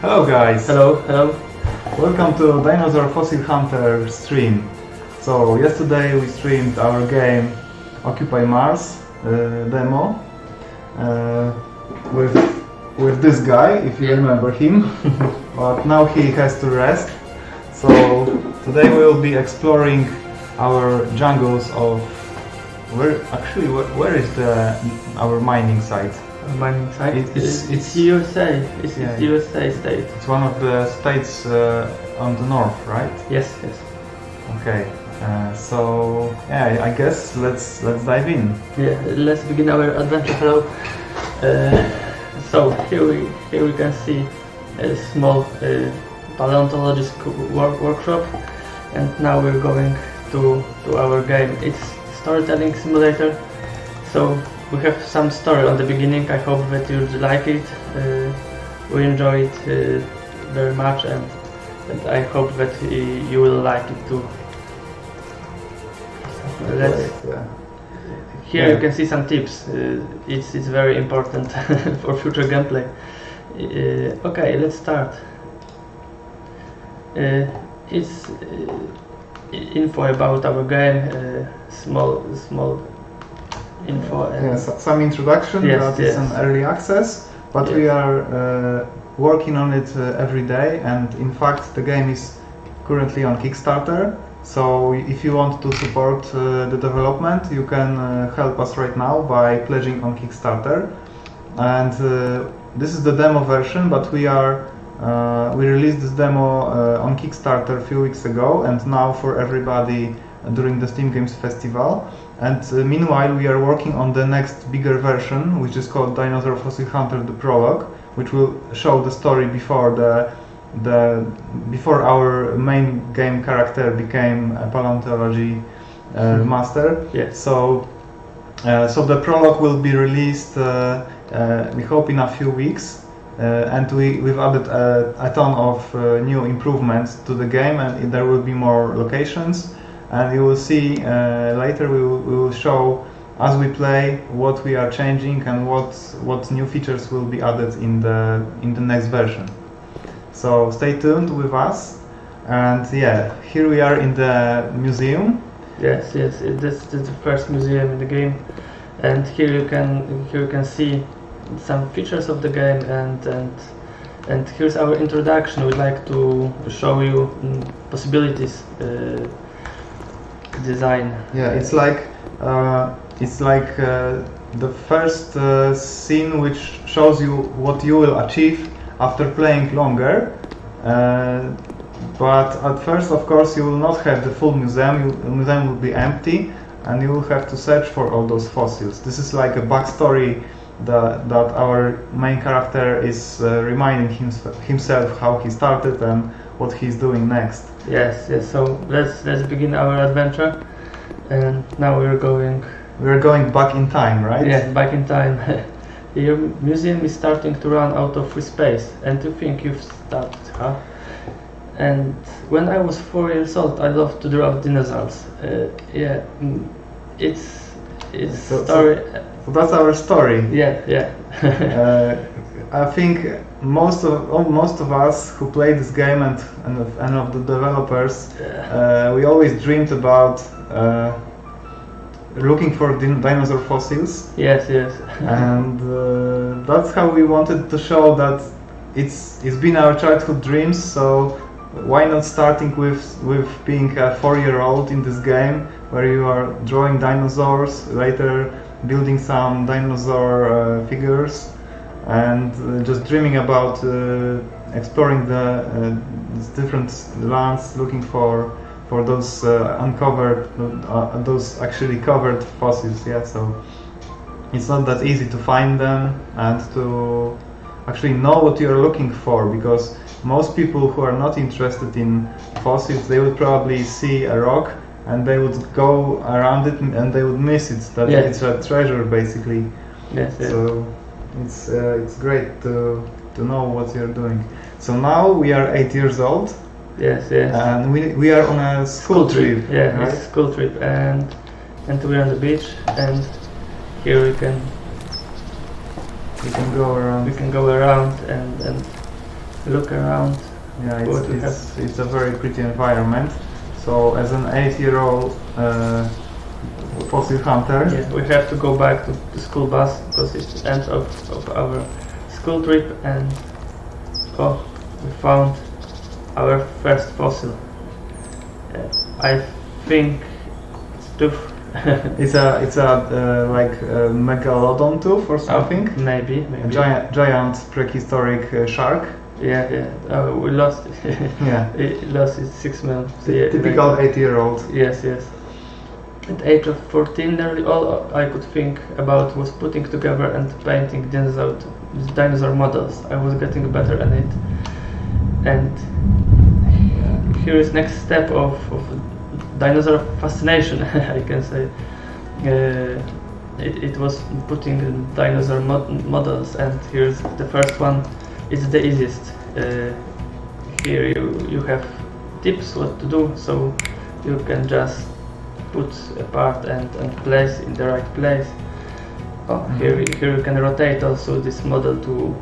Hello guys! Hello, hello. Welcome to Dinosaur Fossil Hunter stream. So yesterday we streamed our game Occupy Mars demo with this guy, if you remember him. But now he has to rest. So today we will be exploring our jungles of where is our mining site? Mining site. It's USA. It's yeah, USA state. It's one of the states on the north, right? Yes, yes. Okay. So yeah, I guess let's dive in. Yeah, let's begin our adventure. Hello. So here we can see a small paleontologist workshop, and now we're going to our game. It's storytelling simulator. So we have some story on the beginning. I hope that you like it. We enjoy it very much, and I hope that you will like it too. Here you can see some tips. It's very important for future gameplay. Okay, let's start. It's info about our game. Small info. And some introduction. Yes, that is an early access, but we are working on it every day. And in fact, the game is currently on Kickstarter. So if you want to support the development, you can help us right now by pledging on Kickstarter. And this is the demo version, but we released this demo on Kickstarter a few weeks ago, and now for everybody during the Steam Games Festival. And meanwhile, we are working on the next bigger version, which is called Dinosaur Fossil Hunter: The Prologue, which will show the story before before our main game character became a paleontology master. Yes. So the prologue will be released, we hope, in a few weeks, and we've added a ton of new improvements to the game, and there will be more locations. And you will see later. We will show as we play what we are changing and what new features will be added in the next version. So stay tuned with us. And yeah, here we are in the museum. Yes, this is the first museum in the game, and here you can see some features of the game, and here's our introduction. We'd like to show you possibilities. Design. Yeah, it's like the first scene which shows you what you will achieve after playing longer. But at first, of course, you will not have the full museum. The museum will be empty, and you will have to search for all those fossils. This is like a backstory that our main character is reminding himself how he started and what he's doing next. Yes. So let's begin our adventure, and now we're going back in time, right? Yeah, back in time. Your museum is starting to run out of free space, and you think you've started, huh? And when I was 4 years old, I loved to draw dinosaurs. It's story. So that's our story. Yeah. I think most of us who play this game and of the developers, we always dreamed about looking for dinosaur fossils. Yes. And that's how we wanted to show that it's been our childhood dreams. So why not starting with being a 4-year-old in this game, where you are drawing dinosaurs, later building some dinosaur figures, and just dreaming about exploring these different lands, looking for those uncovered, those actually covered fossils. Yeah, so it's not that easy to find them and to actually know what you're looking for, because most people who are not interested in fossils, they would probably see a rock and they would go around it and they would miss it. That it's a treasure, basically. Yes. So it's great to know what you're doing. So now we are 8 years old. Yes. And we are on a school trip. Yeah, right? it's a school trip, and we're on the beach, and here we can We can go around. We can go around and look around. Yeah, What we it's a very pretty environment. So as an 8-year-old fossil hunter, Yeah, we have to go back to the school bus because it's the end of our school trip, and we found our first fossil. I think it's tooth. it's a like a megalodon tooth or something. Maybe. A giant prehistoric shark. Yeah. Oh, we lost it. Yeah. It lost its 6 months. Typical 8-year-old. Yes. At the age of 14, nearly all I could think about was putting together and painting dinosaur models. I was getting better at it. And here is next step of dinosaur fascination, I can say. It was putting dinosaur models, and here's the first one. It's the easiest. Here you have tips what to do, so you can just put a part and place in the right place. Here you can rotate also this model to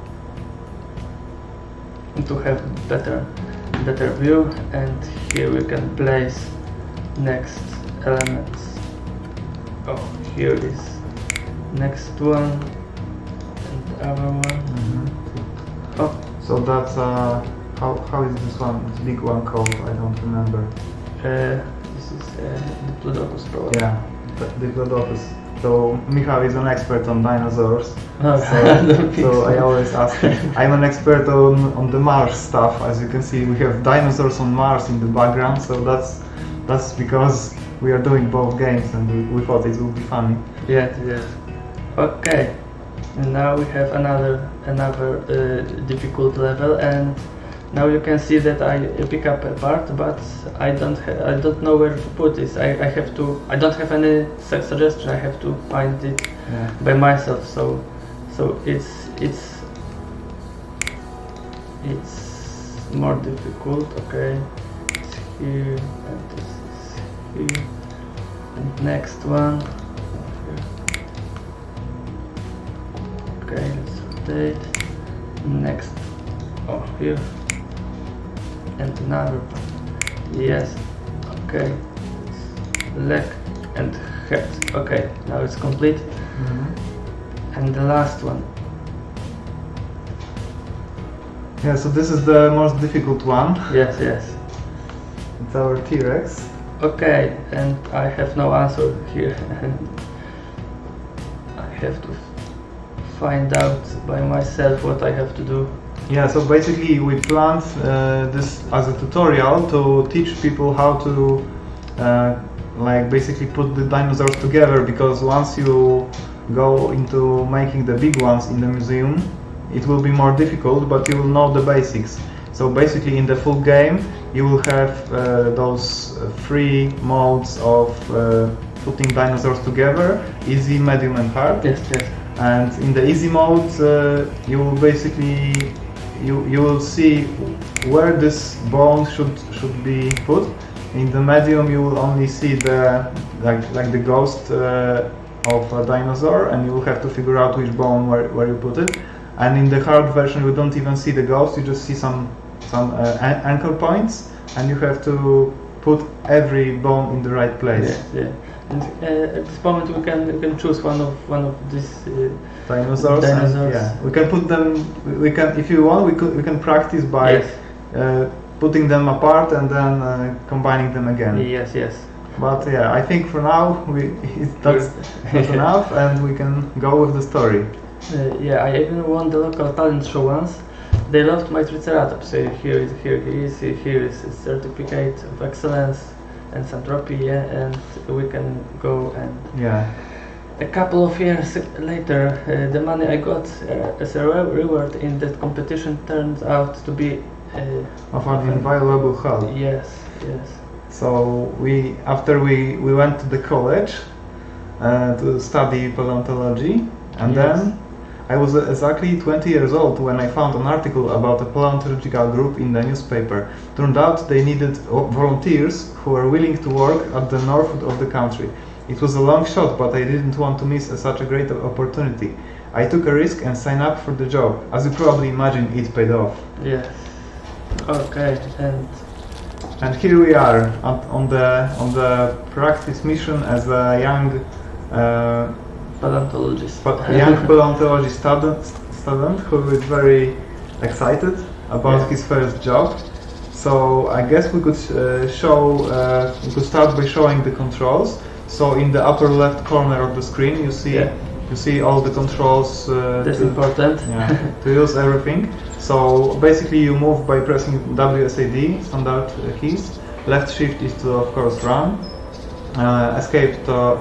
have better view, and here we can place next elements. Here is next one and the other one. So that's how is this one? This big one called? I don't remember. This is Diplodocus probably. Yeah, Diplodocus. So Michał is an expert on dinosaurs. So I always ask him. I'm an expert on the Mars stuff. As you can see, we have dinosaurs on Mars in the background. So that's because we are doing both games, and we thought it would be funny. Yes. Okay. And now we have another difficult level, and now you can see that I pick up a part, but I don't know where to put this. I don't have any suggestion. I have to find it by myself. So it's more difficult. Okay, it's here, and this is here, and next one. Okay, let's rotate. Next, here, and another one. Yes, okay. Leg and head. Okay, now it's complete. And the last one. Yeah, so this is the most difficult one. Yes. It's our T-Rex. Okay, and I have no answer here. I have to find out by myself what I have to do. Yeah, so basically we planned this as a tutorial to teach people how to like basically put the dinosaurs together, because once you go into making the big ones in the museum, it will be more difficult, but you will know the basics. So basically in the full game you will have those 3 modes of putting dinosaurs together: easy, medium and hard. Yes. And in the easy mode, you will basically you will see where this bone should be put. In the medium, you will only see the like the ghost of a dinosaur, and you will have to figure out which bone where you put it. And in the hard version, you don't even see the ghost; you just see some anchor points, and you have to put every bone in the right place. Yeah. And at this moment we can choose one of these dinosaurs. And, yeah, we can put them. We can, if you want, we can practice by putting them apart and then combining them again. Yes. But yeah, I think for now that's enough, and we can go with the story. I even won the local talent show once. They loved my Triceratops. Here is a certificate of excellence and some trophy, and we can go and. Yeah. A couple of years later, the money I got as a reward in that competition turned out to be of an invaluable help. Yes. So after we went to the college to study paleontology, and then I was exactly 20 years old when I found an article about a paleontological group in the newspaper. Turned out they needed volunteers who were willing to work at the north of the country. It was a long shot, but I didn't want to miss such a great opportunity. I took a risk and signed up for the job. As you probably imagine, it paid off. Yes. Okay, And here we are on the practice mission as a young paleontologist. young paleontology student who is very excited about his first job. So I guess we could we could start by showing the controls. So in the upper left corner of the screen, you see all the controls. That's important. To use everything. So basically, you move by pressing WSAD standard keys. Left shift is to, of course, run. Escape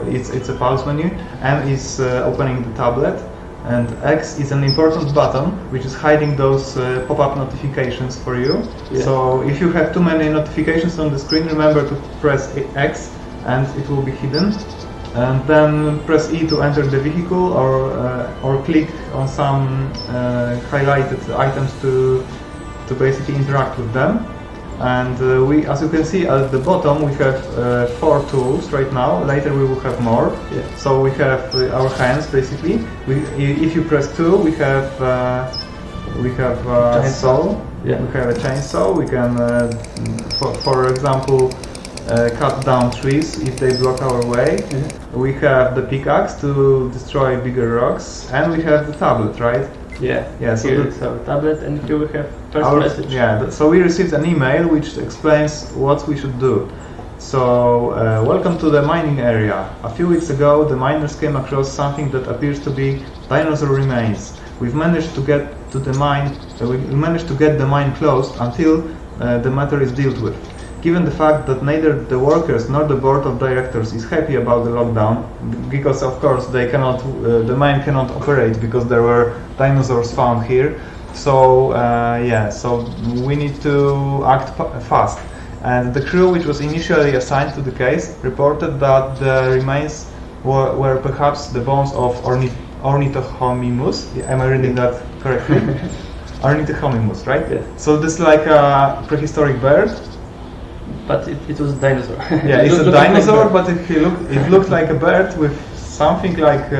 it's a pulse menu, and is opening the tablet. And X is an important button which is hiding those pop-up notifications for you. So if you have too many notifications on the screen, remember to press X and it will be hidden. And then press E to enter the vehicle, or click on some highlighted items to basically interact with them. And as you can see at the bottom, we have 4 tools right now. Later we will have more. So we have our hands basically. If you press 2, we have saw. We have a chainsaw. We can, for example, cut down trees if they block our way. We have the pickaxe to destroy bigger rocks, and we have the tablet, right? So here is our tablet, and here we have first message. So we received an email which explains what we should do. So, welcome to the mining area. A few weeks ago, the miners came across something that appears to be dinosaur remains. We've managed to get to the mine. We managed to get the mine closed until the matter is dealt with. Given the fact that neither the workers nor the board of directors is happy about the lockdown, because of course they cannot, the mine cannot operate because there were dinosaurs found here. So so we need to act fast. And the crew, which was initially assigned to the case, reported that the remains were perhaps the bones of Ornithomimus. Am I reading that correctly? Ornithomimus, right? So this is like a prehistoric bird. But it was a dinosaur. It's a dinosaur, but it looked like a bird with something like,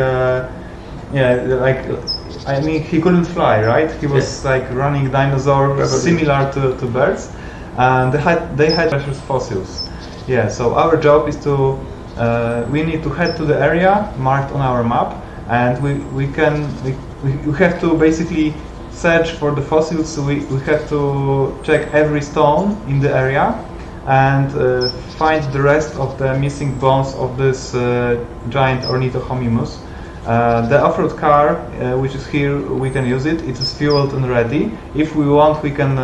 I mean, he couldn't fly, right? He was like running dinosaur, similar to birds, and they had precious fossils. So our job is to, we need to head to the area marked on our map, and we have to basically search for the fossils. So we have to check every stone in the area and find the rest of the missing bones of this giant Ornithomimus. The off-road car, which is here, we can use it. It is fueled and ready. If we want, we can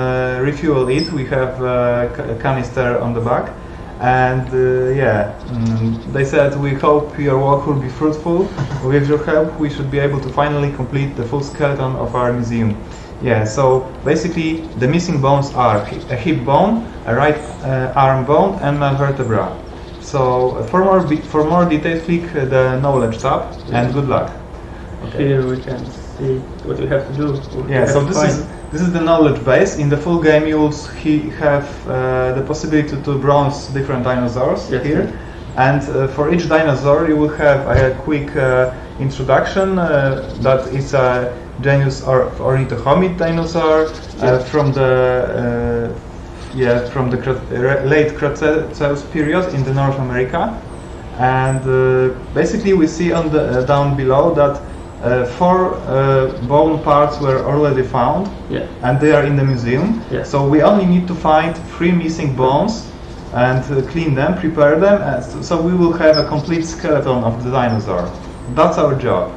refuel it. We have a canister on the back. And they said, we hope your work will be fruitful. With your help, we should be able to finally complete the full skeleton of our museum. So basically the missing bones are a hip bone, a right arm bone, and a vertebra. So for more details, click the knowledge tab, and good luck. Here we can see what we have to do. So this is the knowledge base. In the full game, you will have the possibility to browse different dinosaurs here. And for each dinosaur, you will have a quick introduction that is a genus Ornithomid dinosaur from the late Cretaceous period in the North America. And basically, we see on the down below that 4 bone parts were already found, and they are in the museum. So we only need to find 3 missing bones and clean them, prepare them, and so we will have a complete skeleton of the dinosaur. That's our job.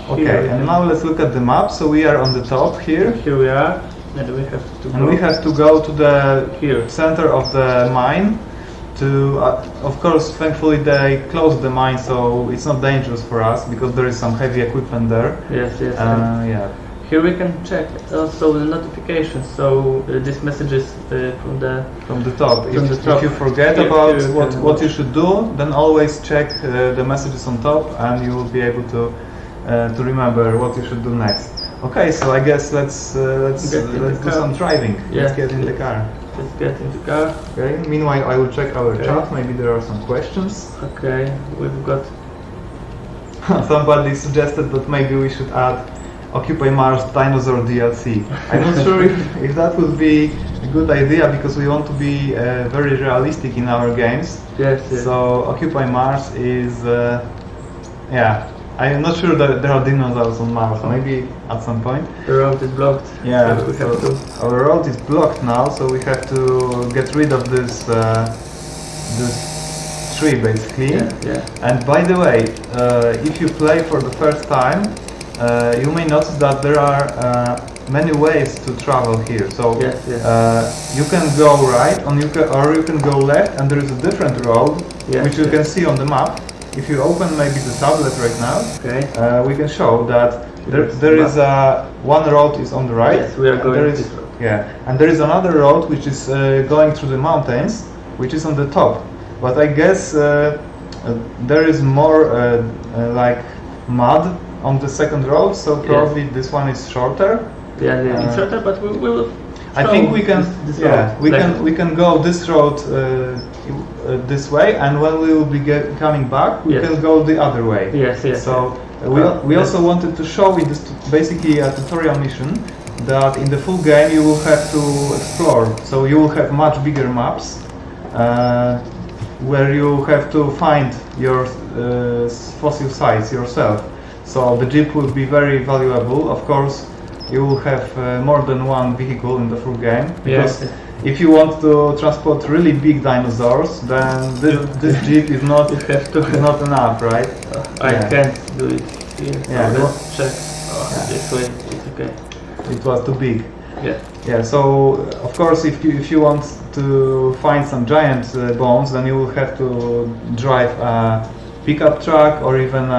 Okay, and now let's look at the map. So we are on the top here. Here we are, and we have to go to the center of the mine. Of course, thankfully they closed the mine, so it's not dangerous for us because there is some heavy equipment there. Here we can check also the notifications. So these messages from the top. If you forget about what you should do, then always check the messages on top, and you will be able to remember what you should do next. Okay, so I guess let's do some driving. Let's get in the car. Let's get in the car. Okay. Meanwhile, I will check our chat. Maybe there are some questions. Okay, we've got. Somebody suggested that maybe we should add Occupy Mars Dinosaur DLC. I'm not sure if that would be a good idea, because we want to be very realistic in our games. Yes, yes. So Occupy Mars is, yeah, I'm not sure that there are dinosaurs on Mars. Maybe at some point. The road is blocked. Yeah, so we have to. our road is blocked now, so we have to get rid of this this tree basically. Yeah, yeah. And by the way, if you play for the first time, you may notice that there are many ways to travel here. So Yes, yes. you can go right, or you can go left, and there is a different road, Yes, which you yes. can see on the map. If you open maybe the tablet right now, Okay. we can show that Yes, there map. is one road is on the right. Yes, we are and going there this is- road. Yeah, and there is another road which is going through the mountains, which is on the top. But I guess there is more like mud on the second road, so probably this one is shorter. Yeah, yeah. It's shorter, but we will. I show think we can, this yeah, road we can go this road this way, and when we will be coming back, we Yes. can go the other way. Yes, yes. So Well, we yes. also wanted to show in this basically a tutorial mission that in the full game you will have to explore. So you will have much bigger maps where you have to find your fossil sites yourself. So the jeep will be very valuable. Of course, you will have more than one vehicle in the full game, because Yes. if you want to transport really big dinosaurs, then this jeep is not You have to. is not enough, right? I Yeah. can't do it here. Yeah, So no. let's check. Oh, Yeah. This way, it's okay. It was too big. Yeah. Yeah, so of course if you want to find some giant bones, then you will have to drive a pickup truck or even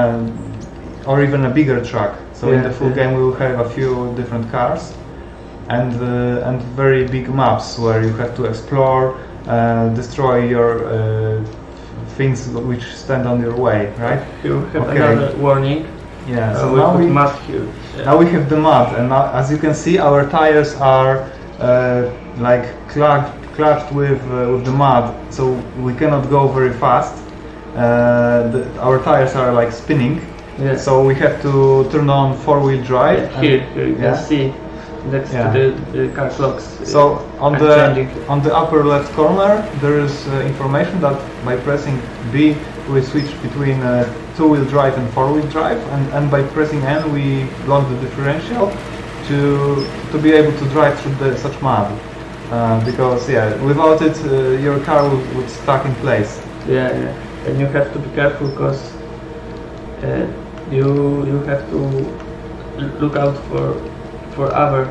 a bigger truck. So in the full game we will have a few different cars and very big maps where you have to explore, destroy your things which stand on your way, right? You have Okay. another warning. Yeah. So we now put we mud here. Yeah. Now we have the mud, and now, as you can see, our tires are like clogged with the mud, so we cannot go very fast. Our tires are like spinning, Yes. so we have to turn on four-wheel drive. Yeah, here you yeah. can see next Yeah. to the car clocks. So on I'm the changing. upper left corner there is information that by pressing B we switch between two-wheel drive and four-wheel drive, and by pressing N we lock the differential to be able to drive through such mud. Because yeah, without it your car would stuck in place. Yeah, yeah. And you have to be careful because you have to look out for other.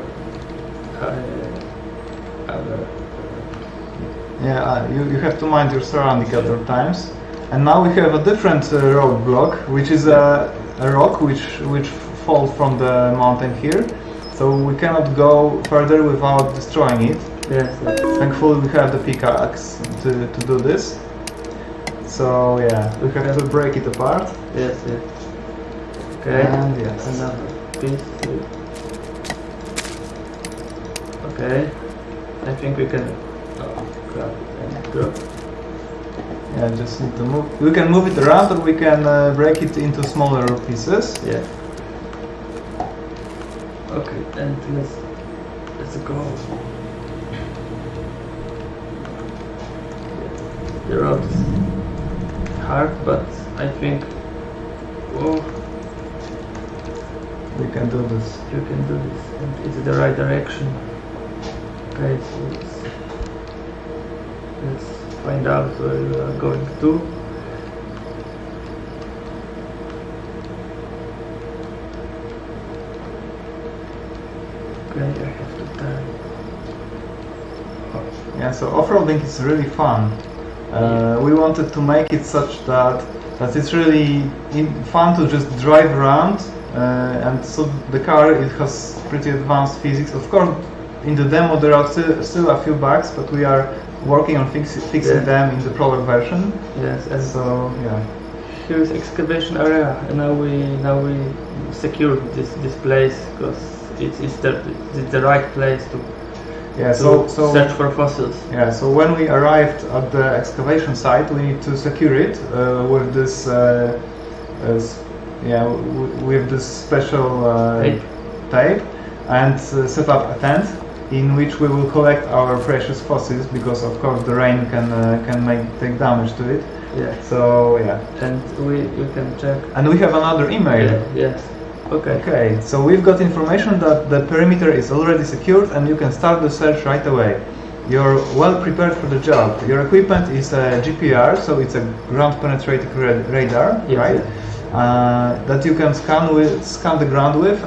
Yeah, you have to mind your surrounding at all times. And now we have a different roadblock, which is a rock which falls from the mountain here. So we cannot go further without destroying it. Yes, yes. Thankfully we have the pickaxe to do this. So yeah, we have to break it apart. Yes, yes. Okay. And yes. Another piece. Okay. I think we can grab it and go. Yeah, just need to move. We can move it around, or we can break it into smaller pieces. Yeah. Okay, and let's go. The road is hard, but I think We can do this. you can do this, and it's the right direction. Okay, so let's find out where we are going to. Okay, I have to turn. Yeah, so off-roading is really fun. We wanted to make it such that it's really fun to just drive around, and so the car, it has pretty advanced physics. Of course, in the demo there are still a few bugs, but we are working on fixing them in the proper version. Yes, and So yeah. here is excavation area, and now we secure this place because it's the right place to Yeah, so search for fossils. yeah, so when we arrived at the excavation site, we need to secure it with this with this special Tape. tape and set up a tent in which we will collect our precious fossils, because of course the rain can take damage to it. Yeah. So yeah. And you can check. And we have another email. Yeah. Yes. Okay. Okay. So we've got information that the perimeter is already secured and you can start the search right away. You're well prepared for the job. Your equipment is a GPR, so it's a ground penetrating radar, Yes, right? yeah. That you can scan the ground with.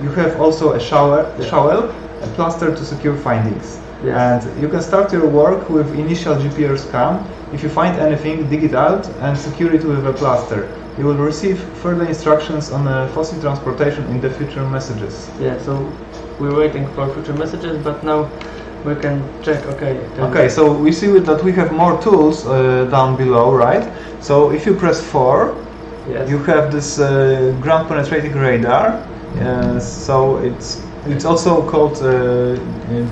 You have also a shovel, a plaster to secure findings. Yes. And you can start your work with initial GPR scan. If you find anything, dig it out and secure it with a plaster. You will receive further instructions on fossil transportation in the future messages. Yeah. So we're waiting for future messages, but now we can check. Okay, so we see that we have more tools down below, right? So if you press 4, yes. you have this ground penetrating radar. So it's also called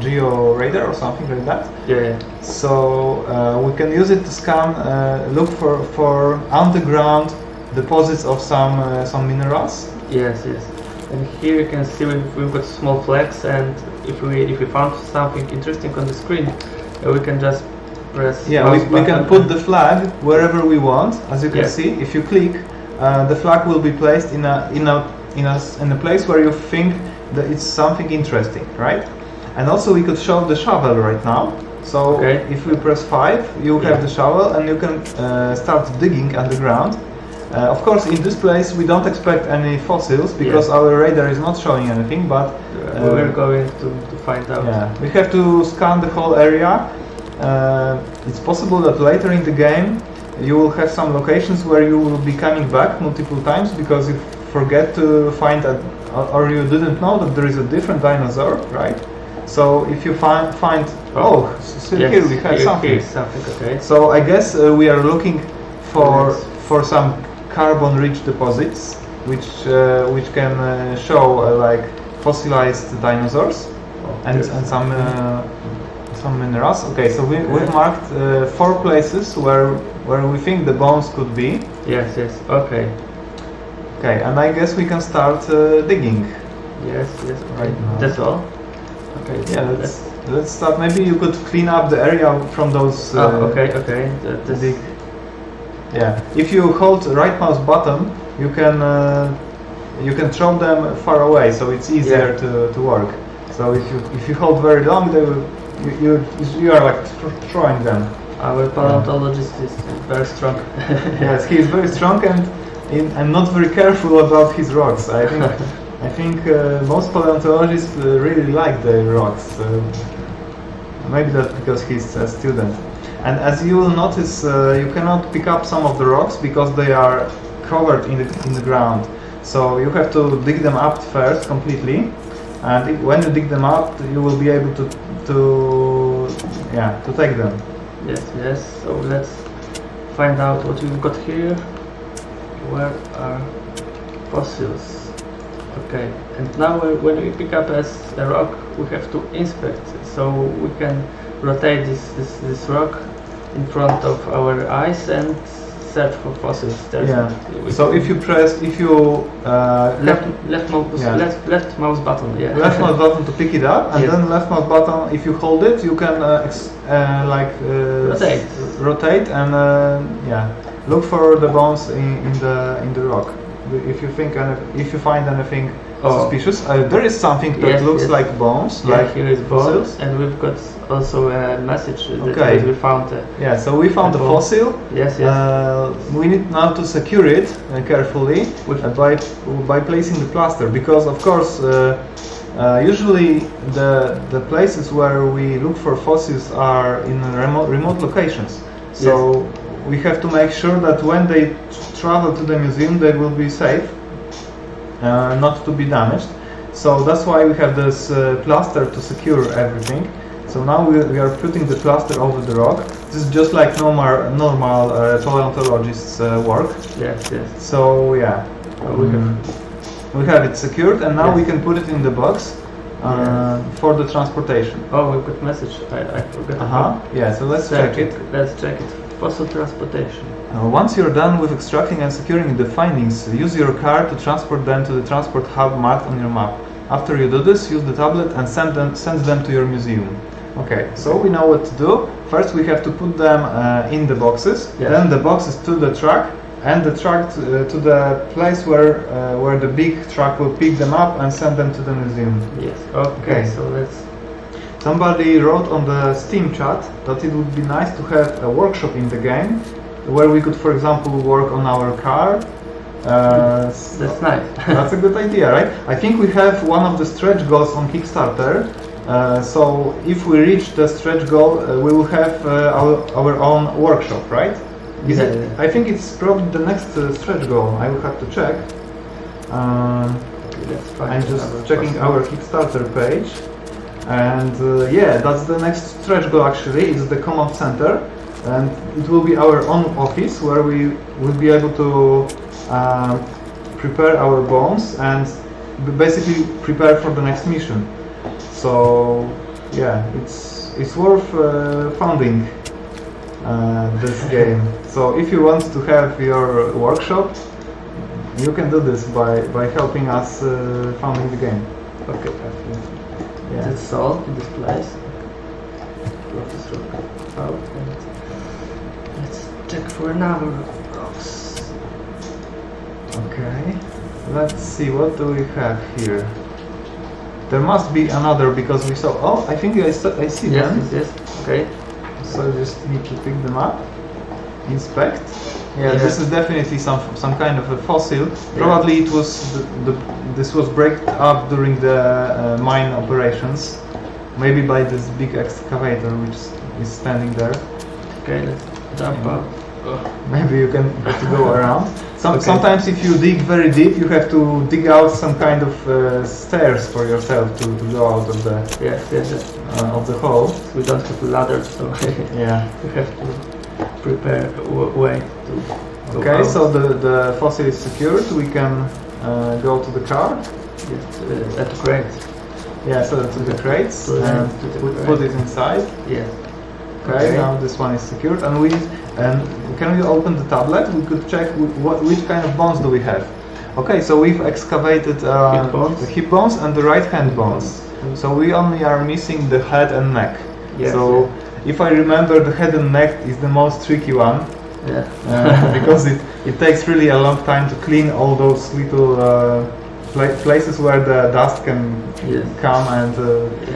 geo radar or something like that. Yeah. So we can use it to scan, look for underground deposits of some minerals. Yes. And here you can see we've got small flags, and if we found something interesting on the screen, we can just press. Yeah, we can put the flag wherever we want. As you can see, if you click, the flag will be placed in a place where you think that it's something interesting, right? And also we could show the shovel right now. So if we press 5, you have the shovel and you can start digging underground. Of course, in this place we don't expect any fossils because our radar is not showing anything, but we're going to find out. Yeah, we have to scan the whole area. It's possible that later in the game you will have some locations where you will be coming back multiple times because you forget to find or you didn't know that there is a different dinosaur, right? So if you find here we have something. Okay. So I guess we are looking for some carbon-rich deposits, which can show like fossilized dinosaurs and some minerals. Okay, so we've marked 4 places where we think the bones could be. Yes. Okay. Okay, and I guess we can start digging. Yes. Right now. That's all. Okay. Yeah, let's start. Maybe you could clean up the area from those. Okay. Dig. Yeah. If you hold right mouse button, you can throw them far away, so it's easier to work. So if you hold very long, you are like throwing them. Our paleontologist is very strong. Yes, he is very strong and not very careful about his rocks. I think most paleontologists really like their rocks. Maybe that's because he's a student. And as you will notice, you cannot pick up some of the rocks because they are covered in the ground. So you have to dig them up first completely, and when you dig them up, you will be able to take them. Yes. So let's find out what we've got here. Where are fossils? Okay, and now when we pick up as a rock, we have to inspect it. So we can rotate this rock in front of our eyes and search for fossils. So if you left mouse button. Yeah. Left mouse button to pick it up, and then left mouse button. If you hold it, you can rotate and look for the bones in the rock. If you find anything suspicious, there is something that looks like bones. Here is bones, and we've got also a message that we found. So we found a fossil. Yes. We need now to secure it carefully by placing the plaster, because of course usually the places where we look for fossils are in remote locations. So we have to make sure that when they travel to the museum, they will be safe, not to be damaged. So that's why we have this plaster to secure everything. So now we are putting the plaster over the rock. This is just like normal paleontologists' work. Yes. So we have it secured, and now we can put it in the box for the transportation. Oh, we've got message. I forgot. So let's check it. Let's check it. Fossil transportation. Once you're done with extracting and securing the findings, use your car to transport them to the transport hub marked on your map. After you do this, use the tablet and send them to your museum. Okay, so we know what to do. First we have to put them in the boxes, then the boxes to the truck, and the truck to the place where the big truck will pick them up and send them to the museum. Yes. Okay. So let's. Somebody wrote on the Steam chat that it would be nice to have a workshop in the game where we could, for example, work on our car. That's nice. That's a good idea, right? I think we have one of the stretch goals on Kickstarter. So if we reach the stretch goal, we will have our own workshop, right? Is it? I think it's probably the next stretch goal. I will have to check. I'm just checking our Kickstarter page, and yeah, that's the next stretch goal. Actually, it's the command center, and it will be our own office where we will be able to prepare our bones and basically prepare for the next mission. So yeah, it's worth funding this game. So if you want to have your workshop, you can do this by helping us founding the game. Okay, Yeah. that's all in this place. Close this room out and let's check for another box. Okay, let's see, what do we have here? There must be another because we saw. Oh, I think I see them. Yes. Okay. So I just need to pick them up, inspect. Yeah, this is definitely some kind of a fossil. Probably it was this was breaked up during the mine operations, maybe by this big excavator which is standing there. Okay, let's jump up. Maybe you can have to go around. Sometimes if you dig very deep, you have to dig out some kind of stairs for yourself to go out of the of the hole. We don't have a ladder, so yeah, we have to prepare a way to go okay, out. so the fossil is secured. We can go to the car. Yes, at the crate. Yeah, so to the crates and put it inside. Yeah. Okay, now this one is secured, and can we open the tablet? We could check which kind of bones do we have. Okay, so we've excavated the hip bones and the right hand bones. So we only are missing the head and neck. Yes, so if I remember, the head and neck is the most tricky one. Yeah. Because it takes really a long time to clean all those little places where the dust can come, and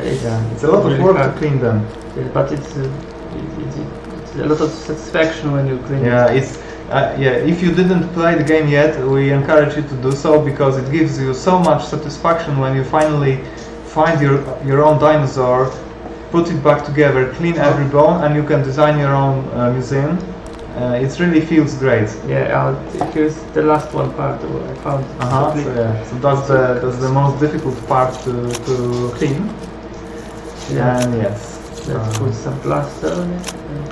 it's a lot of work to clean them. Yeah, but it's a lot of satisfaction when you clean it. If you didn't play the game yet, we encourage you to do so, because it gives you so much satisfaction when you finally find your own dinosaur, put it back together, clean every bone, and you can design your own museum. It really feels great. Yeah, here's the last one part I found. So that's the most difficult part to clean. Yeah. And yes. Let's put some plaster on it and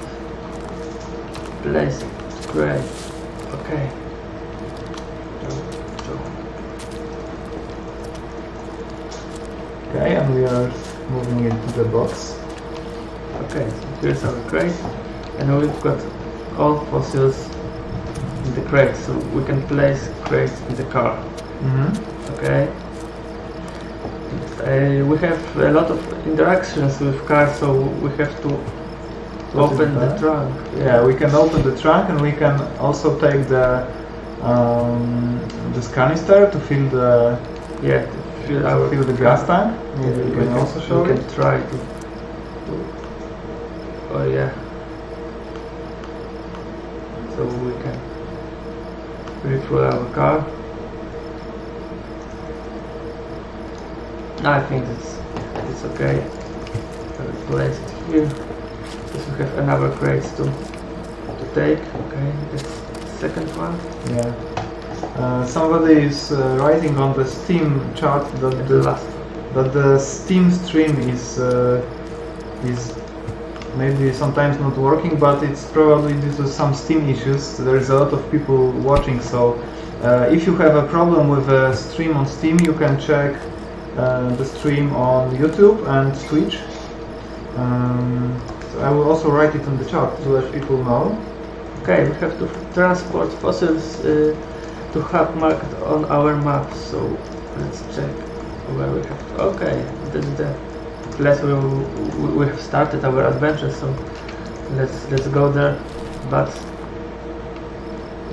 place it. Great. Okay. Okay, and we are moving it to the box. Okay, so here's our crate, and we've got all fossils in the crate, so we can place crates in the car. Okay. We have a lot of interactions with cars, so we have to open the trunk. Yeah, we can open the trunk, and we can also take this canister to fill the fill the gas tank. Maybe we can also show it. We can try to. Oh yeah. So we can refuel our car. I think it's okay. I'll place it here. Because we have another crates to take. Okay, that's the second one. Yeah. Somebody is writing on the Steam chat that the Steam stream is maybe sometimes not working, but it's probably due to some Steam issues. There is a lot of people watching, so if you have a problem with a stream on Steam, you can check the stream on YouTube and Twitch. So I will also write it in the chat to let people know. Okay, we have to transport fossils to hub marked on our map, so let's check. where we have. Okay, this is the place where we have started our adventure. So let's go there, but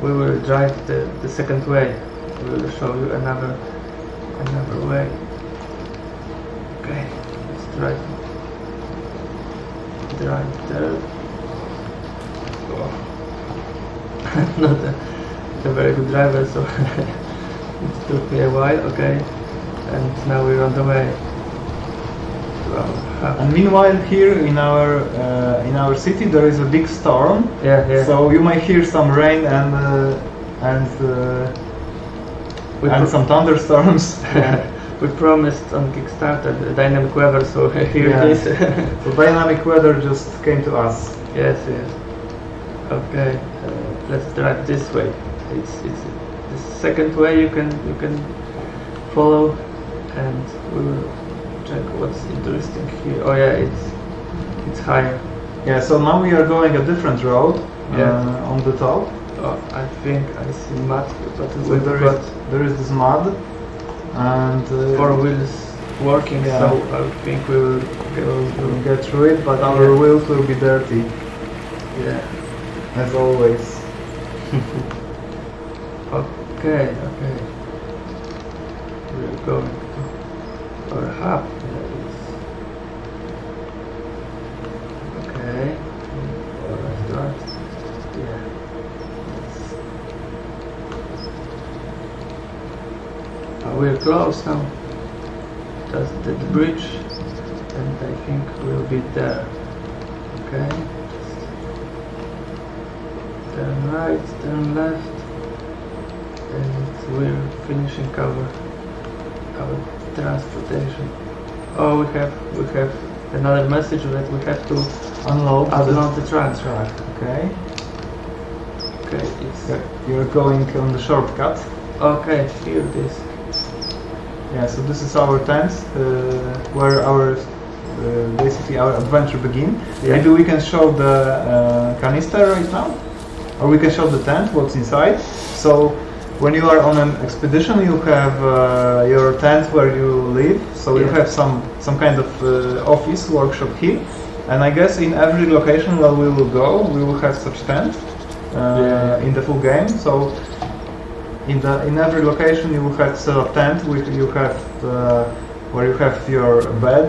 we will drive the second way. We will show you another way. Okay, let's drive there. Oh. Not a very good driver, so it took me a while. Okay, and now we're on the way. And meanwhile, here in our city, there is a big storm. Yeah. So you might hear some rain and some thunderstorms. We promised on Kickstarter the dynamic weather, so here it is. So dynamic weather just came to us. Yes. Okay, let's drive this way. It's the second way you can follow, and we will check what's interesting here. Oh yeah, it's higher. Yeah. So now we are going a different road. On the top. Oh, I think I see mud, but So there is this mud, and 4 wheels working. Yeah. So I think we will get through it, but our wheels will be dirty. Yeah. As always. Okay. We're going to our hub. Okay. Restaurant. Yeah. We're close now. Just the bridge, and I think we'll be there. Okay. Turn right, turn left, and we're finishing our transportation. Oh, we have another message that we have to Unload the trunk. Okay. Okay, You're going on the shortcut. okay. Here it is. Yeah. So this is our tent, where our basically our adventure begin. Yeah. Maybe we can show the canister right now, or we can show the tent, what's inside. So when you are on an expedition, you have your tent where you live. So you have some kind of office workshop here, and I guess in every location where we will go, we will have such tent in the full game. So in every location you will have a tent where you have your bed,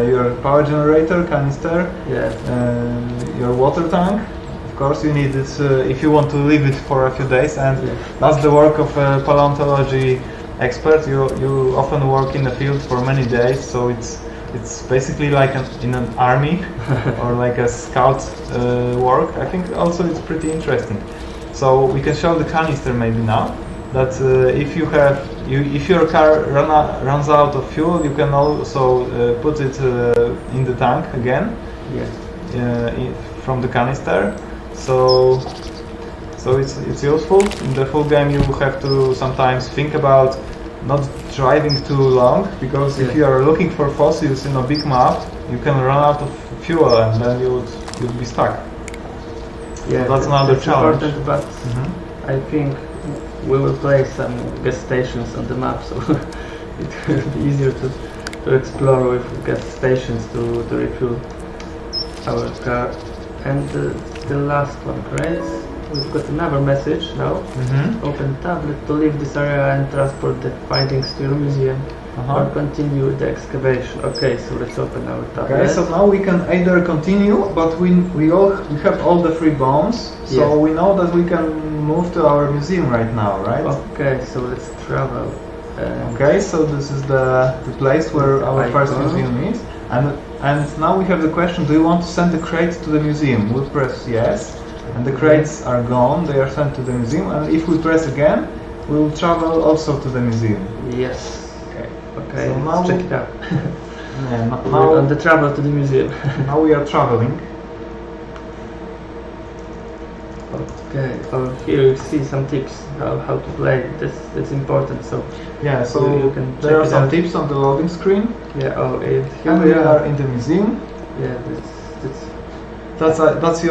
your power generator, canister, your water tank. Of course, you need it if you want to leave it for a few days, and that's the work of a paleontology expert. You often work in the field for many days, so it's basically like in an army or like a scout work. I think also it's pretty interesting. So we can show the canister maybe now. That if your car runs out of fuel, you can also put it in the tank again. From the canister. So it's useful. In the full game, you have to sometimes think about not driving too long, because if you are looking for fossils in a big map, you can run out of fuel and then you'll be stuck. Yeah, so that's another challenge. Important, but I think we will place some gas stations on the map, so it will be easier to explore with gas stations to refuel our car. And the last one, right? We've got another message now. Open tablet to leave this area and transport the findings to your museum, or continue the excavation. Okay, so let's open our tablet. Okay, so now we can either continue, but we have all the 3 bones, so we know that we can move to our museum right now, right? Okay, so let's travel. Okay, so this is the place where our first museum is, and now we have the question: do you want to send the crates to the museum? We'll press yes, and the crates are gone. They are sent to the museum, and if we press again, we will travel also to the museum. Yes. Okay, so now let's check it out. Now on the travel to the museum. Now we are traveling. Okay, here you see some tips how to play. That's important. So so you can there are some tips on the loading screen. Yeah. Here we are in the museum. Yeah, that's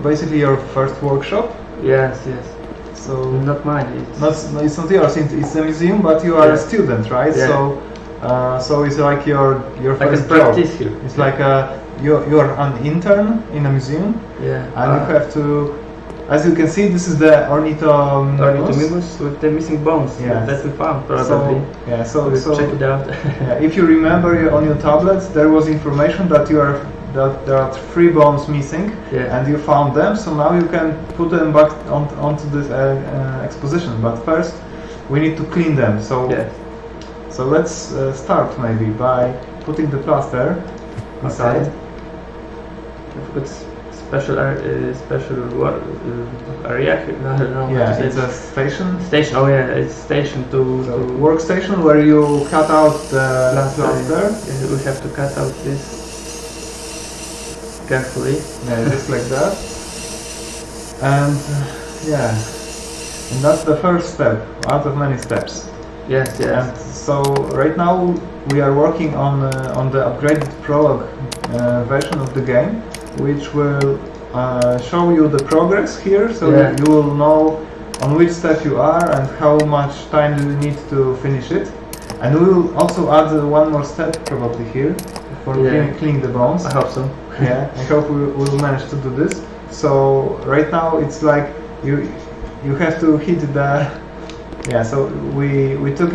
basically your first workshop. Yes. So not mine. It's not yours. It's the museum, but you are a student, right? Yeah. So So it's like your Like first a practice job. here. It's like you're an intern in a museum, Yeah. and you have to. As you can see, this is the Ornithomimus with the missing bones Yes. that we found probably. So We'll check it out. if you remember on your tablets, there was information that that there are 3 bones missing, Yeah. and you found them. So now you can put them back onto this exposition. But first, we need to clean them. So Yeah. so let's start maybe by putting the plaster inside. Okay. We've got special area here. I don't know. Yeah, how to say it's it. a station. Station. Oh yeah, it's station to Workstation where you cut out the plaster. Yeah, we have to cut out this carefully. Yeah, just like that. And yeah, and that's the first step out of many steps. Yes, yes. And so right now we are working on the upgraded prologue version of the game, which will show you the progress here, so Yeah. you will know on which step you are and how much time do you need to finish it. And we will also add one more step probably here for Yeah. cleaning the bones. I hope so. Yeah, I hope we will manage to do this. So right now it's like you have to hit the so we took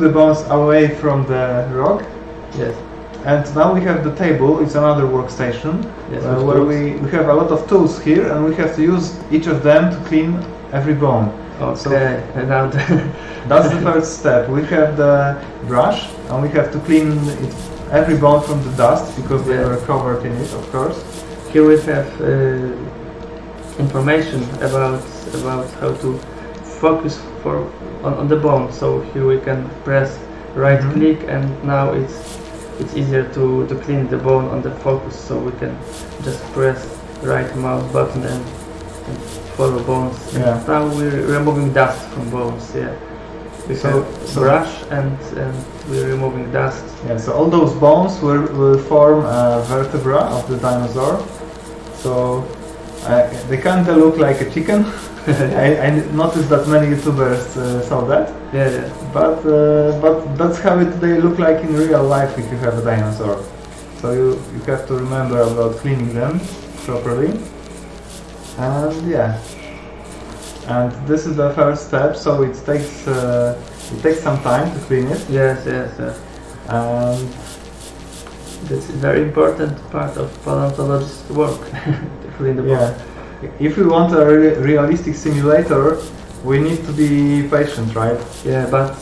the bones away from the rock, Yes. and now we have the table. It's another workstation Yes. where we have a lot of tools here, and we have to use each of them to clean every bone. Okay. And now That's the first step. We have the brush, and we have to clean every bone from the dust because they Yeah. were covered in it, of course. here we have information about how to focus on the bone. So here we can press right Mhm. click, and now it's easier to clean the bone on the focus. So we can just press right mouse button and follow bones. Yeah. And now we're removing dust from bones. Yeah. We So- have so- brush and we're removing dust. Yeah, so all those bones will form a vertebra of the dinosaur. So they kind of look like a chicken. I noticed that many YouTubers saw that, Yeah, yeah. but that's how they look like in real life if you have a dinosaur. So you have to remember about cleaning them properly. And yeah, and this is the first step. So it takes some time to clean it. Yes, yes, yes. And That's a very important part of paleontologist's work, to clean the bone. yeah, if we want a realistic simulator, we need to be patient, right? Yeah, but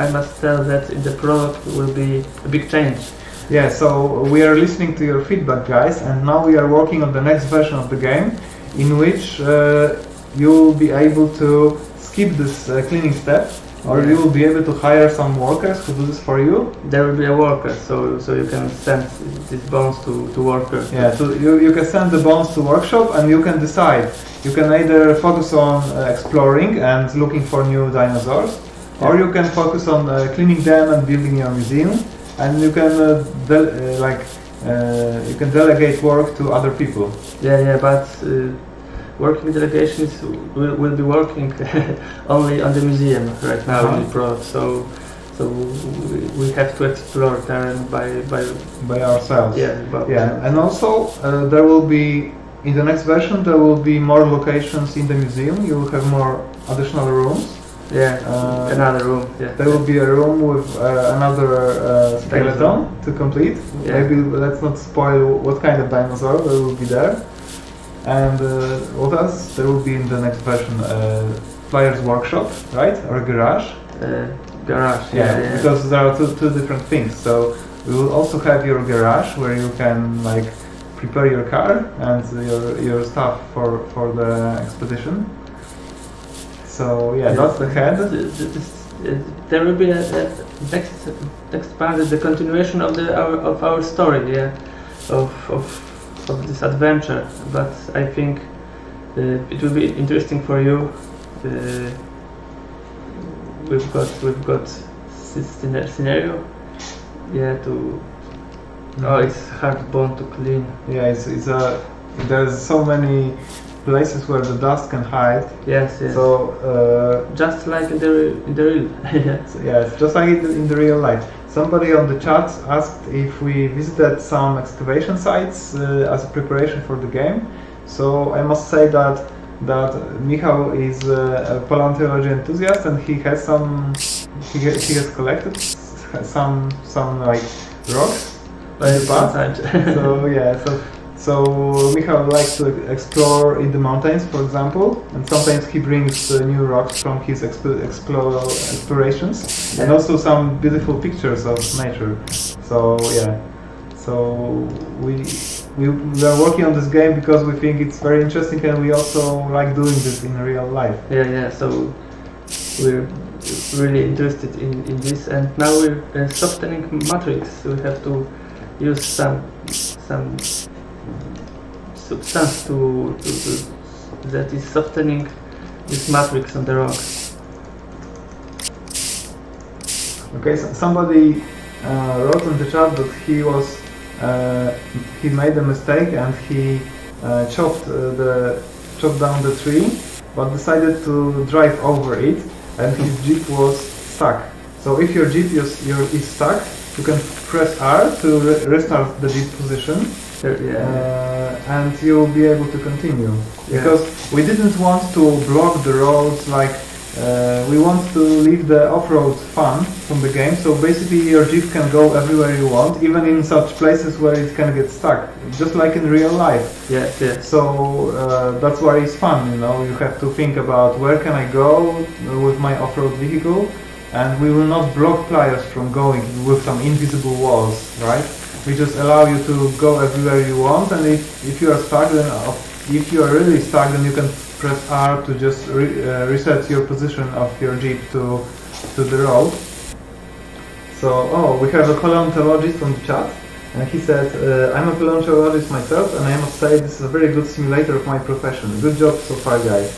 I must tell that in the prologue will be a big change. Yeah, so we are listening to your feedback, guys, and now we are working on the next version of the game, in which you will be able to skip this cleaning step, or Yeah. you will be able to hire some workers to do this for you. There will be a worker, so you can send these bones to worker. Yeah, so you can send the bones to workshop, and you can decide. You can either focus on exploring and looking for new dinosaurs, or you can focus on cleaning them and building your museum, and you can you can delegate work to other people. Yeah, yeah, but working delegations will be working only on the museum right now in the prologue. So we have to explore terrain By ourselves. Yeah, And also there will be in the next version there will be more locations in the museum. You will have more additional rooms. Yeah, another room. Yeah, There will be a room with another skeleton to complete. Yeah. Maybe let's not spoil what kind of dinosaur will be there. And what else? There will be in the next version Flyer's workshop, right? Or garage. garage. Yeah, because there are two different things. So we will also have your garage where you can like prepare your car and your stuff for the expedition. So yeah, that's the head. There will be a next part is the continuation of our story, yeah, of this adventure. But I think it will be interesting for you. We've got scenario, yeah. Oh, it's hard bone to clean. Yeah, there's so many places where the dust can hide. Yes, yes. So just like in the real. Yeah. So, yeah, it's just like in the real life. Somebody on the chat asked if we visited some excavation sites as a preparation for the game. So I must say that Michał is a paleontology enthusiast, and he has collected some like rocks. So yeah, so Michał likes to explore in the mountains, for example, and sometimes he brings new rocks from his explorations, and also some beautiful pictures of nature. So yeah, so we are working on this game because we think it's very interesting, and we also like doing this in real life. Yeah. So we're really interested in this, and now we're softening matrix. We have to use some substance to that is softening this matrix on the rock. Okay, so somebody wrote in the chat that he made a mistake and he chopped down the tree, but decided to drive over it, and his jeep was stuck. So if your jeep is stuck, you can press R to restart the jeep position. And you'll be able to continue. Because we didn't want to block the roads, like we want to leave the off-road fun from the game, so basically your jeep can go everywhere you want, even in such places where it can get stuck, just like in real life. Yes. So that's why it's fun, you know, you have to think about where can I go with my off-road vehicle, and we will not block players from going with some invisible walls, right? We just allow you to go everywhere you want, and if you are stuck, then if you are really stuck, then you can press R to just reset your position of your jeep to the road. So, we have a paleontologist on the chat, and he said, I'm a paleontologist myself, and I must say this is a very good simulator of my profession. Good job so far, guys.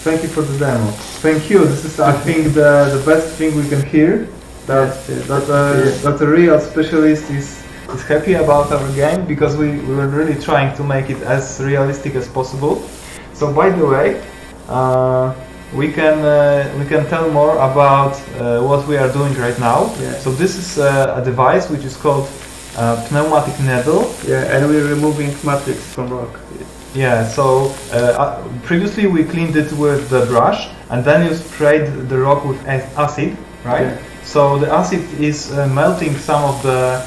Thank you for the demo. Thank you. This is, I think, the best thing we can hear. That a real specialist is happy about our game, because we were really trying to make it as realistic as possible. So by the way, we can tell more about what we are doing right now. Yeah. So this is a device which is called pneumatic needle. Yeah, and we're removing matrix from rock. Yeah, so previously we cleaned it with the brush, and then you sprayed the rock with acid, right? Yeah. So the acid is melting some of the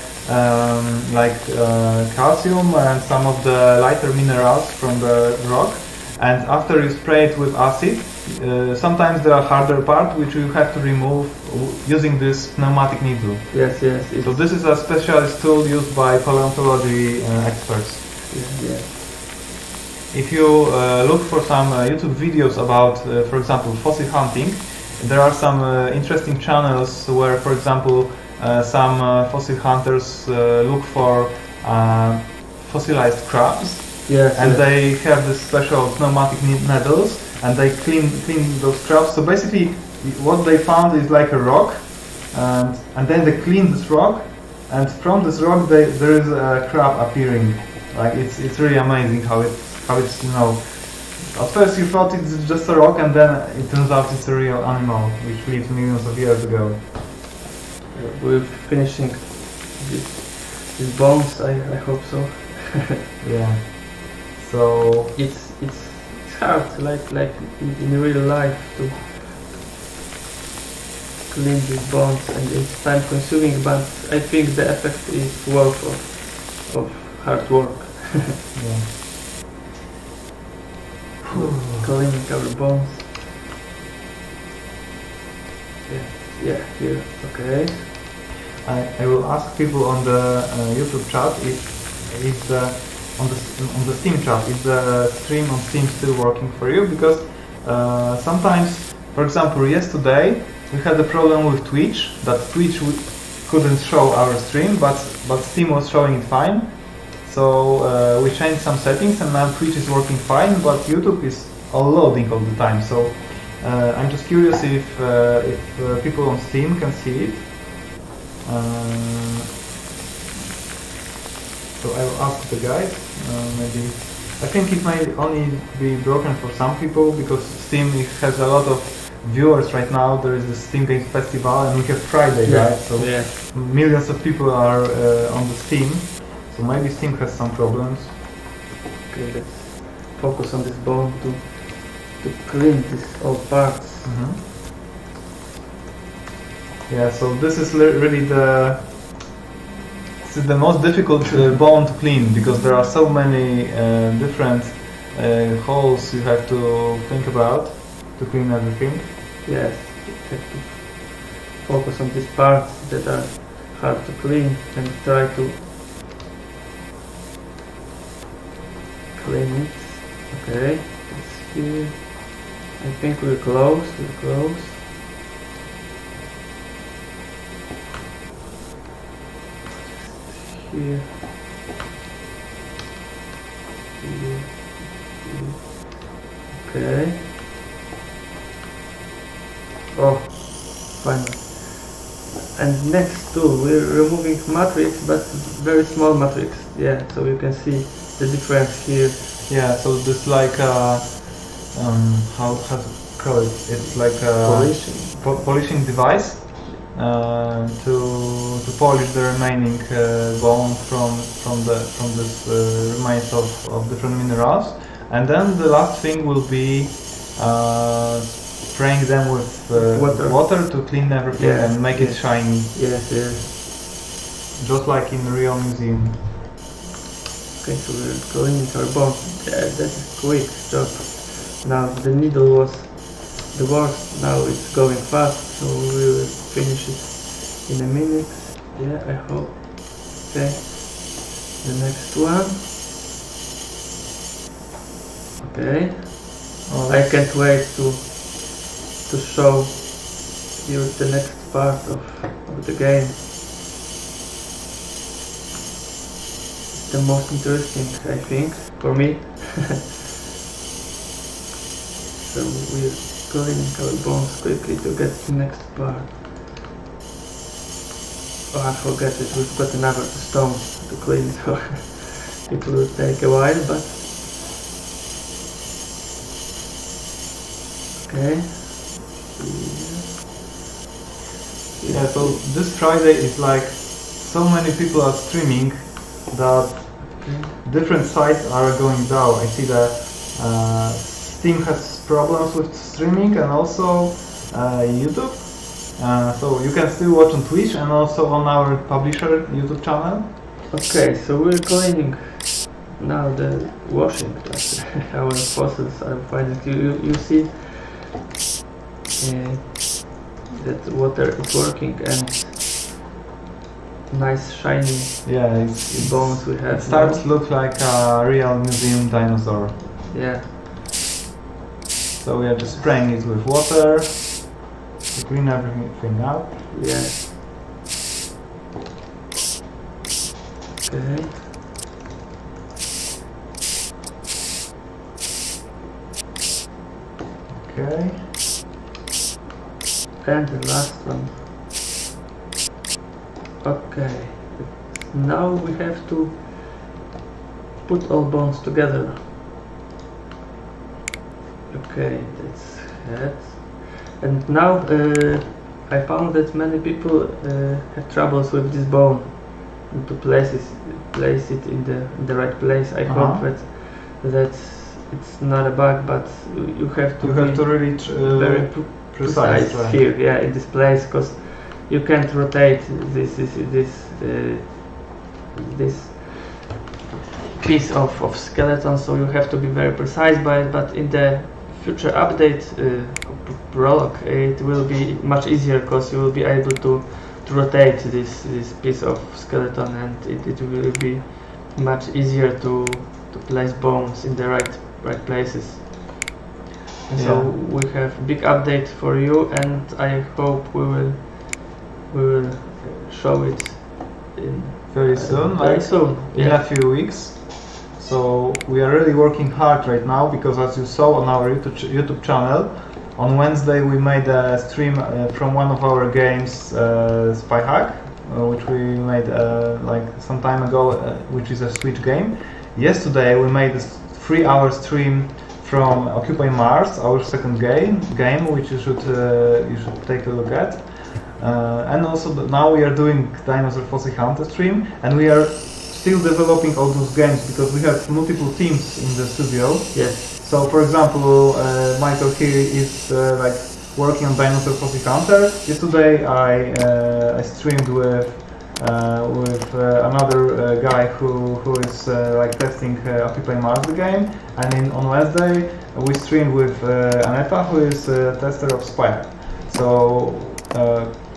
calcium and some of the lighter minerals from the rock, and after you spray it with acid, sometimes there are harder parts which you have to remove using this pneumatic needle. Yes. So this is a specialist tool used by paleontology experts. Yeah. If you look for some YouTube videos about, for example, fossil hunting, there are some interesting channels where, for example, some fossil hunters look for fossilized crabs. Yes, and they have this special pneumatic needles, and they clean those crabs. So basically, what they found is like a rock, and then they clean this rock, and from this rock there is a crab appearing. Like it's really amazing how it's you know. At first you thought it's just a rock, and then it turns out it's a real animal which lived millions of years ago. We're finishing these bones. I hope so. Yeah. So it's hard, like in real life, to clean these bones, and it's time consuming, but I think the effect is worth of hard work. yeah. Cleaning our bones. Yeah, here. Okay. I will ask people on the YouTube chat if on the Steam chat, is the stream on Steam still working for you? Because sometimes, for example, yesterday we had a problem with Twitch, that Twitch couldn't show our stream, but Steam was showing it fine. So we changed some settings, and now Twitch is working fine, but YouTube is all loading all the time. So I'm just curious if people on Steam can see it. So I will ask the guys, maybe. I think it may only be broken for some people, because Steam has a lot of viewers right now, there is the Steam Game Festival and we have Friday, Yeah. right? So Yeah. millions of people are on the Steam, so maybe Steam has some problems. Okay, let's focus on this bone to clean these old parts. Yeah, so this is really the most difficult bone to clean, because there are so many different holes you have to think about to clean everything. Yes, you have to focus on these parts that are hard to clean and try to clean it. Okay, it's here. I think we're close. Here. Here. Okay. Oh, finally. And next too, we're removing matrix, but very small matrix. Yeah, so you can see the difference here. Yeah, so this like how to call it? It's like a polishing device to polish the remaining bone from this remains of different minerals, and then the last thing will be spraying them with water to clean everything and make it shiny. Yes. Just like in a real museum. Okay, so we're cleaning our bone. Yeah, that is quick job. Now the needle was the worst. Now it's going fast, so we will finish it in a minute. Yeah, I hope. Okay, the next one. Okay, I can't wait to show you the next part of the game. It's the most interesting, I think, for me. So we're cleaning our bones quickly to get the next part. Oh, I forgot it, we've got another stone to clean, so it will take a while, but okay. Yeah, so this Friday is like so many people are streaming that different sites are going down. I see that Steam has problems with streaming, and also YouTube. So you can still watch on Twitch and also on our publisher YouTube channel. Okay, so we're cleaning now the washing. Our fossils are fine. You see that water is working and nice shiny bones we have. It starts to look like a real museum dinosaur. Yeah. So we are just spraying it with water to clean everything up. Yeah. Okay. Okay. And the last one. Okay. Now we have to put all bones together. Okay, that's it. And now I found that many people have troubles with this bone and to place it in the right place. I hope that it's not a bug, but you have to really very precise right here, yeah, in this place, because you can't rotate this piece of skeleton, so you have to be very precise by it. But in the future update prologue, it will be much easier, because you will be able to rotate this piece of skeleton, and it will be much easier to place bones in the right places. And so we have big update for you, and I hope we will show it in very soon. In a few weeks. So we are really working hard right now, because as you saw on our YouTube channel, on Wednesday we made a stream from one of our games, Spy Hack, which we made like some time ago, which is a Switch game. Yesterday we made a 3-hour stream from Occupy Mars, our second game, which you should take a look at. And also now we are doing Dinosaur Fossil Hunter stream, and we are still developing all those games because we have multiple teams in the studio. Yes. So for example, Michael here is like working on Dinosaur Fossil Hunter. Yesterday I streamed with another guy who is like testing Occupy Mars the game, and on Wednesday we streamed with Aneta, who is a tester of Spire. So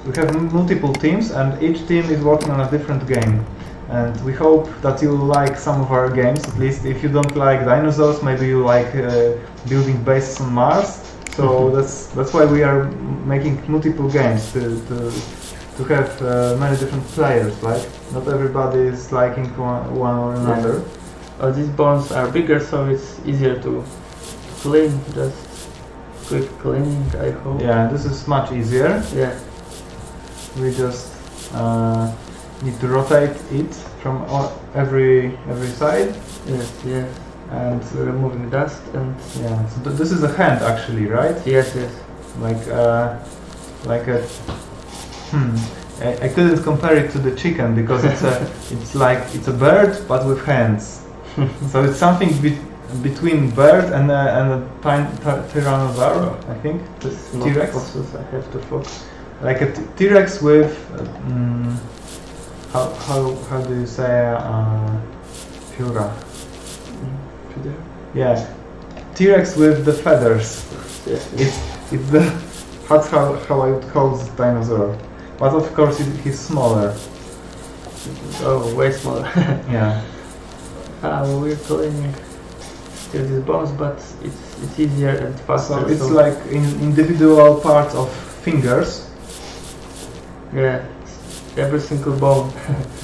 we have multiple teams, and each team is working on a different game. And we hope that you like some of our games. At least if you don't like dinosaurs, maybe you like building bases on Mars. So that's why we are making multiple games to have many different players. Like not everybody is liking one or another. These bones are bigger, so it's easier to clean. Just quick cleaning, I hope. Yeah, this is much easier. Yeah. We just need to rotate it from every side. Yes, yes. And We're removing dust and yeah. So this is a hand actually, right? yes, yes. Like a. I couldn't compare it to the chicken because it's a bird but with hands. So it's something between bird and a tyrannosaur, I think. This T-Rex. fossils I have to focus. Like a T-Rex with how do you say Fiora? Yeah, T-Rex with the feathers. Yes. It's the that's how I would call this dinosaur. But of course he's smaller. Oh, way smaller. Yeah. We're cleaning still these bones, but it's easier and faster. So it's like individual parts of fingers. Yeah, every single bone.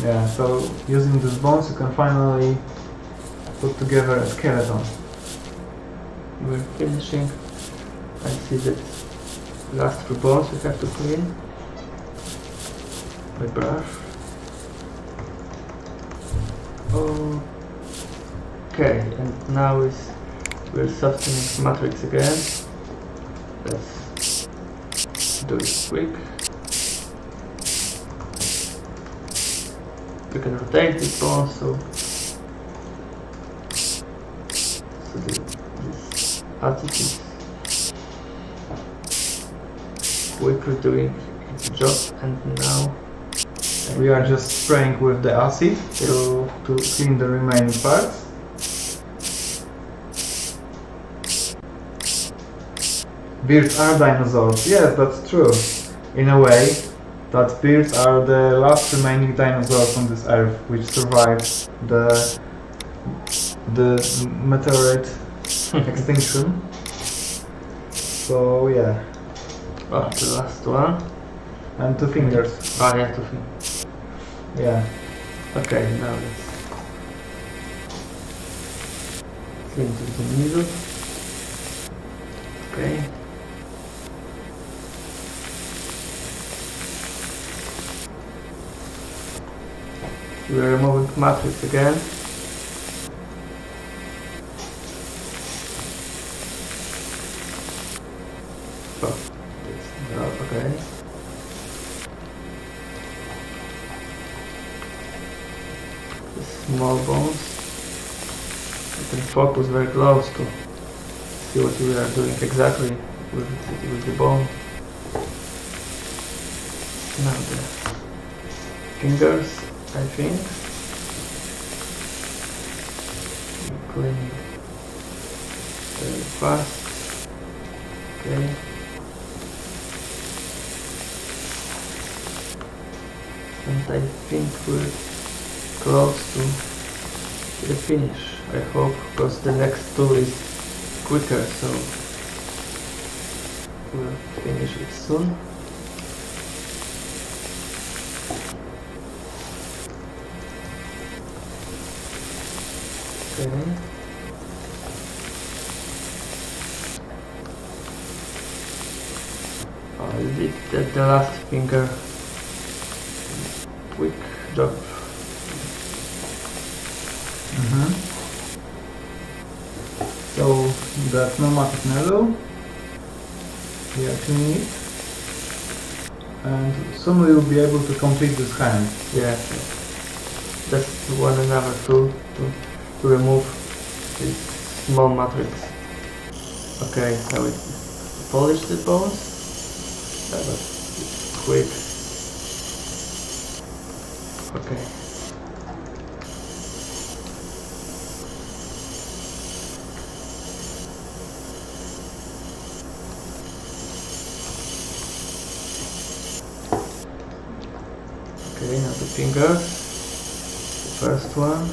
Yeah. So using these bones, you can finally put together a skeleton. We're finishing. I see that last 3 bones we have to clean by brush. Okay, and now we're softening matrix again. Let's do it quick. You can rotate this bone so this attitude quickly doing its job, and now We are just spraying with the acid to clean the remaining parts. Beards are dinosaurs. Yes, that's true. In a way, that beards are the last remaining dinosaurs on this earth which survived the meteorite extinction. So yeah. Oh, the last one. And 2 fingers. Oh yeah, 2 fingers. Yeah. Okay, now let's clean to the middle. Okay. We're removing matrix again. Oh, okay. The small bones. You can focus very close to see what we are doing exactly with the bone. Now the fingers, I think. Cleaning very fast. Okay. And I think we're close to the finish, I hope, because the next tool is quicker, so we'll finish it soon. Okay. I did the last finger. Quick job. So that pneumatic needle. We are cleaning it. And soon we will be able to complete this hand. Yeah. That's one another tool to remove this small matrix. Okay, now we polish the bones. That was quick. Okay. Okay, now the fingers. The first one.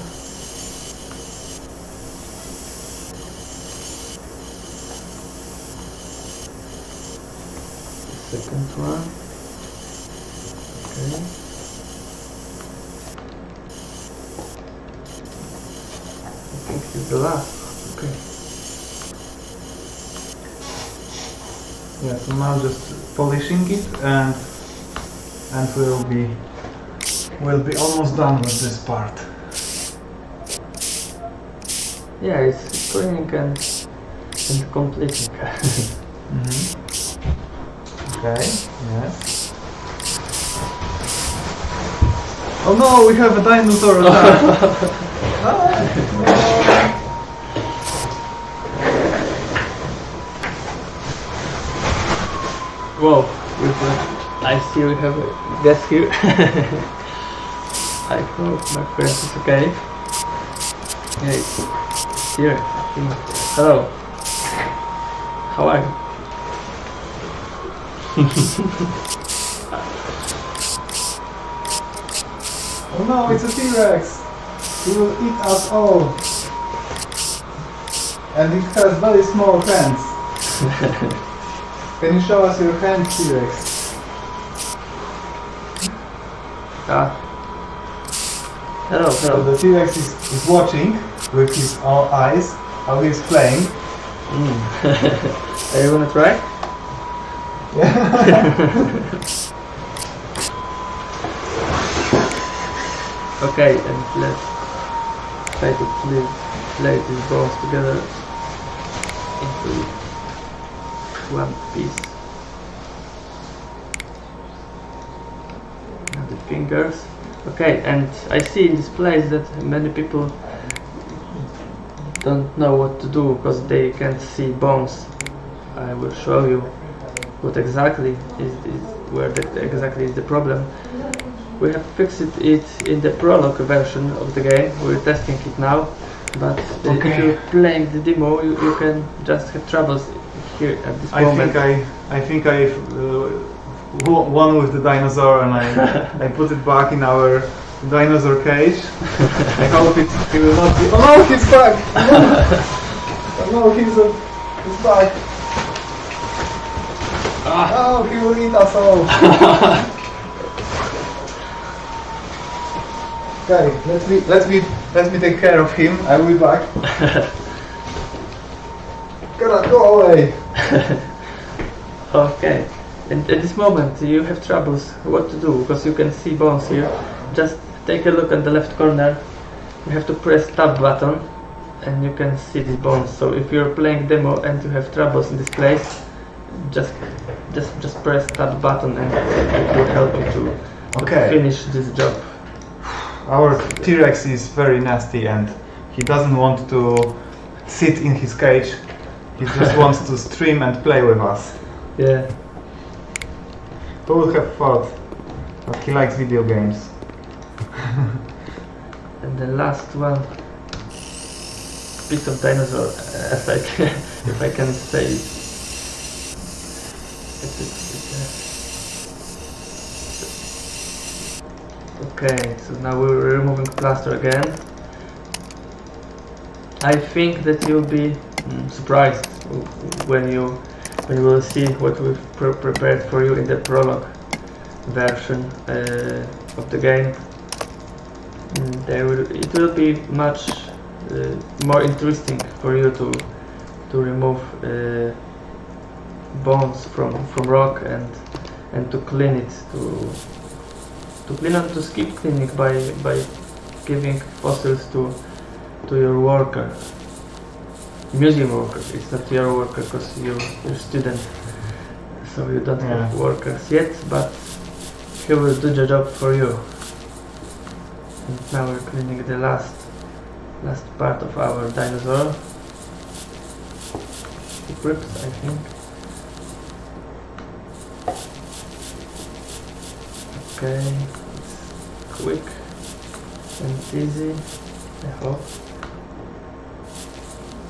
The second one. Okay. I think it's the last. Okay. Yeah, so now just polishing it and we'll be almost done with this part. Yeah, it's cleaning and completing. Okay, yes. Oh no, we have a dinosaur attack! Whoa, I see we have a guest here. I hope my friend is okay. Hey, here. Hello. How are you? Oh no, it's a T-Rex! He will eat us all! And it has very small hands. Can you show us your hand, T-Rex? Hello, So hello. the T-Rex is watching with his eyes how he's playing. Are you gonna try? Okay, and let's try to play these bones together into one piece. Now the fingers. Okay, and I see in this place that many people don't know what to do because they can't see bones. I will show you what exactly is exactly is the problem. We have fixed it in the prologue version of the game. We're testing it now, but if you're playing the demo, you can just have troubles here at this moment. I think I won with the dinosaur and I put it back in our dinosaur cage. I hope he will not be. Oh no, he's back! Oh no, he's back! Oh, he will eat us all! Okay, let me take care of him. I will be back. Go away! Okay, and at this moment you have troubles what to do because you can see bones here. Just take a look at the left corner. You have to press tab button and you can see these bones. So if you're playing demo and you have troubles in this place, just press tab button and it will help you to finish this job. Our T-Rex is very nasty and he doesn't want to sit in his cage. He just wants to stream and play with us. Yeah. Who would have thought that he likes video games? And the last one, piece of dinosaur, as I can, if I can say it. Okay, so now we're removing plaster again. I think that you'll be surprised when you will see what we've prepared for you in the prologue version of the game. It will be much more interesting for you to remove bones from rock and to clean it, to clean and to skip cleaning by giving fossils to your worker. museum worker. It's not your worker because you're a student, so you don't have workers yet, but he will do the job for you. And now we're cleaning the last part of our dinosaur. The grips, I think. Okay, it's quick and easy, I hope,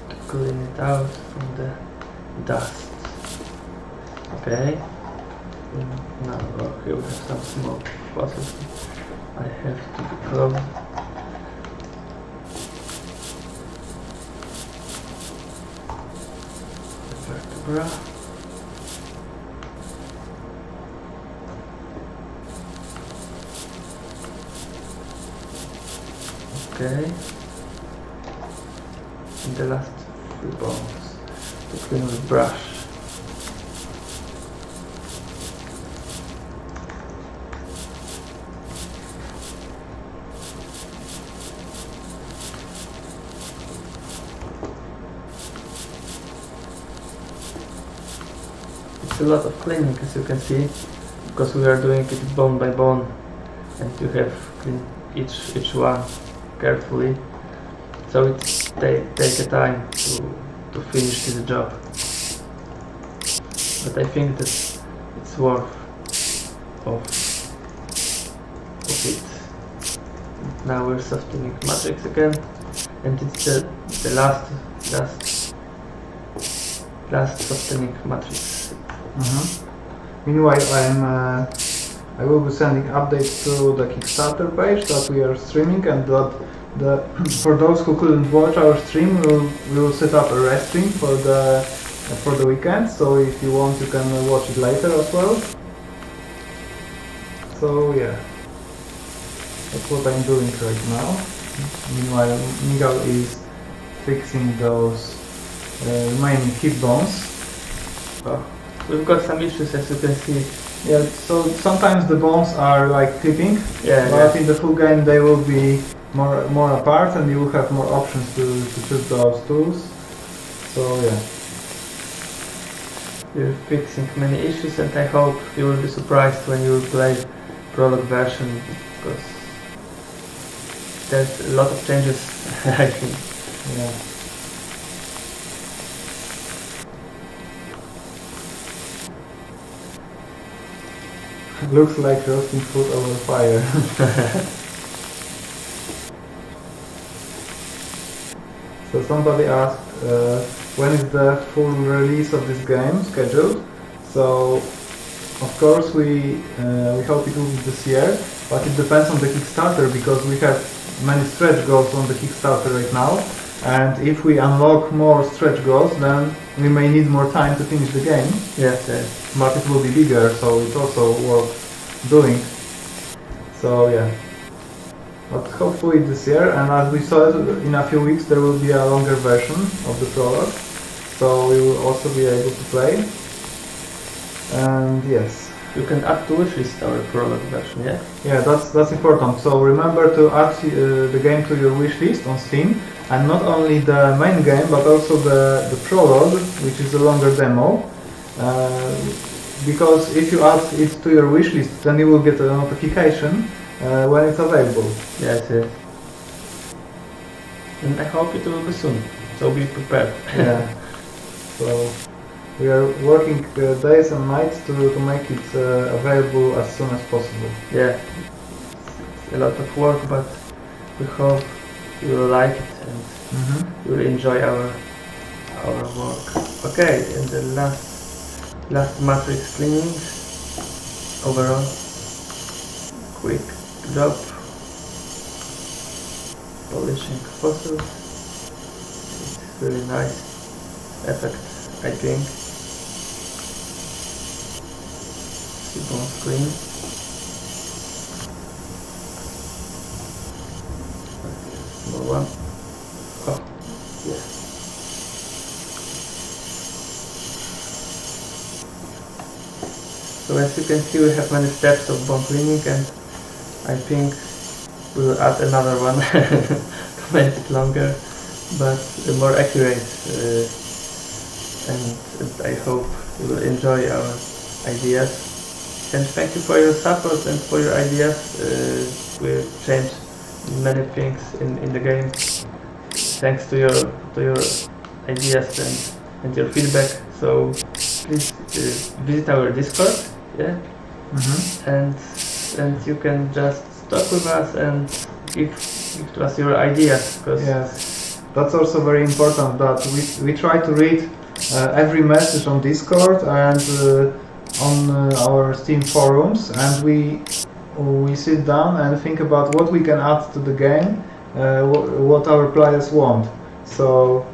to clean it out from the dust. Okay, and now here we have some small fossils I have to be closed. The vertebra. Okay, and the last few bones to clean with brush. It's a lot of cleaning, as you can see, because we are doing it bone by bone, and you have cleaned each one carefully, so it take a time to finish this job, but I think that it's worth of it. Now we're softening matrix again, and it's the last softening matrix. Meanwhile, I will be sending updates to the Kickstarter page that we are streaming, and that for those who couldn't watch our stream, we will set up a rest stream for the weekend. So if you want, you can watch it later as well. So yeah, that's what I'm doing right now. Meanwhile, Miguel is fixing those remaining hip bones. Oh, we've got some issues, as you can see. Yeah, so sometimes the bones are like clipping, but in the full game they will be more apart, and you will have more options to choose those tools. So yeah. We're fixing many issues, and I hope you will be surprised when you will play prologue version, because there's a lot of changes, I think. Yeah. Looks like roasting food over fire. So somebody asked when is the full release of this game scheduled. So of course we hope it will be this year, but it depends on the Kickstarter, because we have many stretch goals on the Kickstarter right now, and if we unlock more stretch goals, then we may need more time to finish the game. Yes. But it will be bigger, so it's also worth doing. So yeah, but hopefully this year, and as we saw in a few weeks there will be a longer version of the prologue, so we will also be able to play. And yes, you can add to wishlist our prologue version, yeah? Yeah, that's important. So remember to add the game to your wishlist on Steam, and not only the main game, but also the prologue, which is a longer demo. Because if you add it to your wishlist, then you will get a notification when it's available. Yes. And I hope it will be soon, so be prepared. Yeah. So we are working days and nights to make it available as soon as possible. Yeah, it's a lot of work, but we hope you will like it and you will enjoy our work. Okay, and the last matrix cleaning overall. Quick job. Polishing fossils. It's really nice effect, I think. Bone screen. Small one. Oh, yeah. So as you can see, we have many steps of bone cleaning, and I think we will add another one to make it longer. but more accurate. And I hope you will enjoy our ideas. And thank you for your support and for your ideas. We've changed many things in the game. Thanks to your ideas and your feedback. So please visit our Discord, yeah, and you can just talk with us and give to us your ideas. Because yes, that's also very important. That we try to read every message on Discord and on our Steam forums, and we sit down and think about what we can add to the game, what our players want. So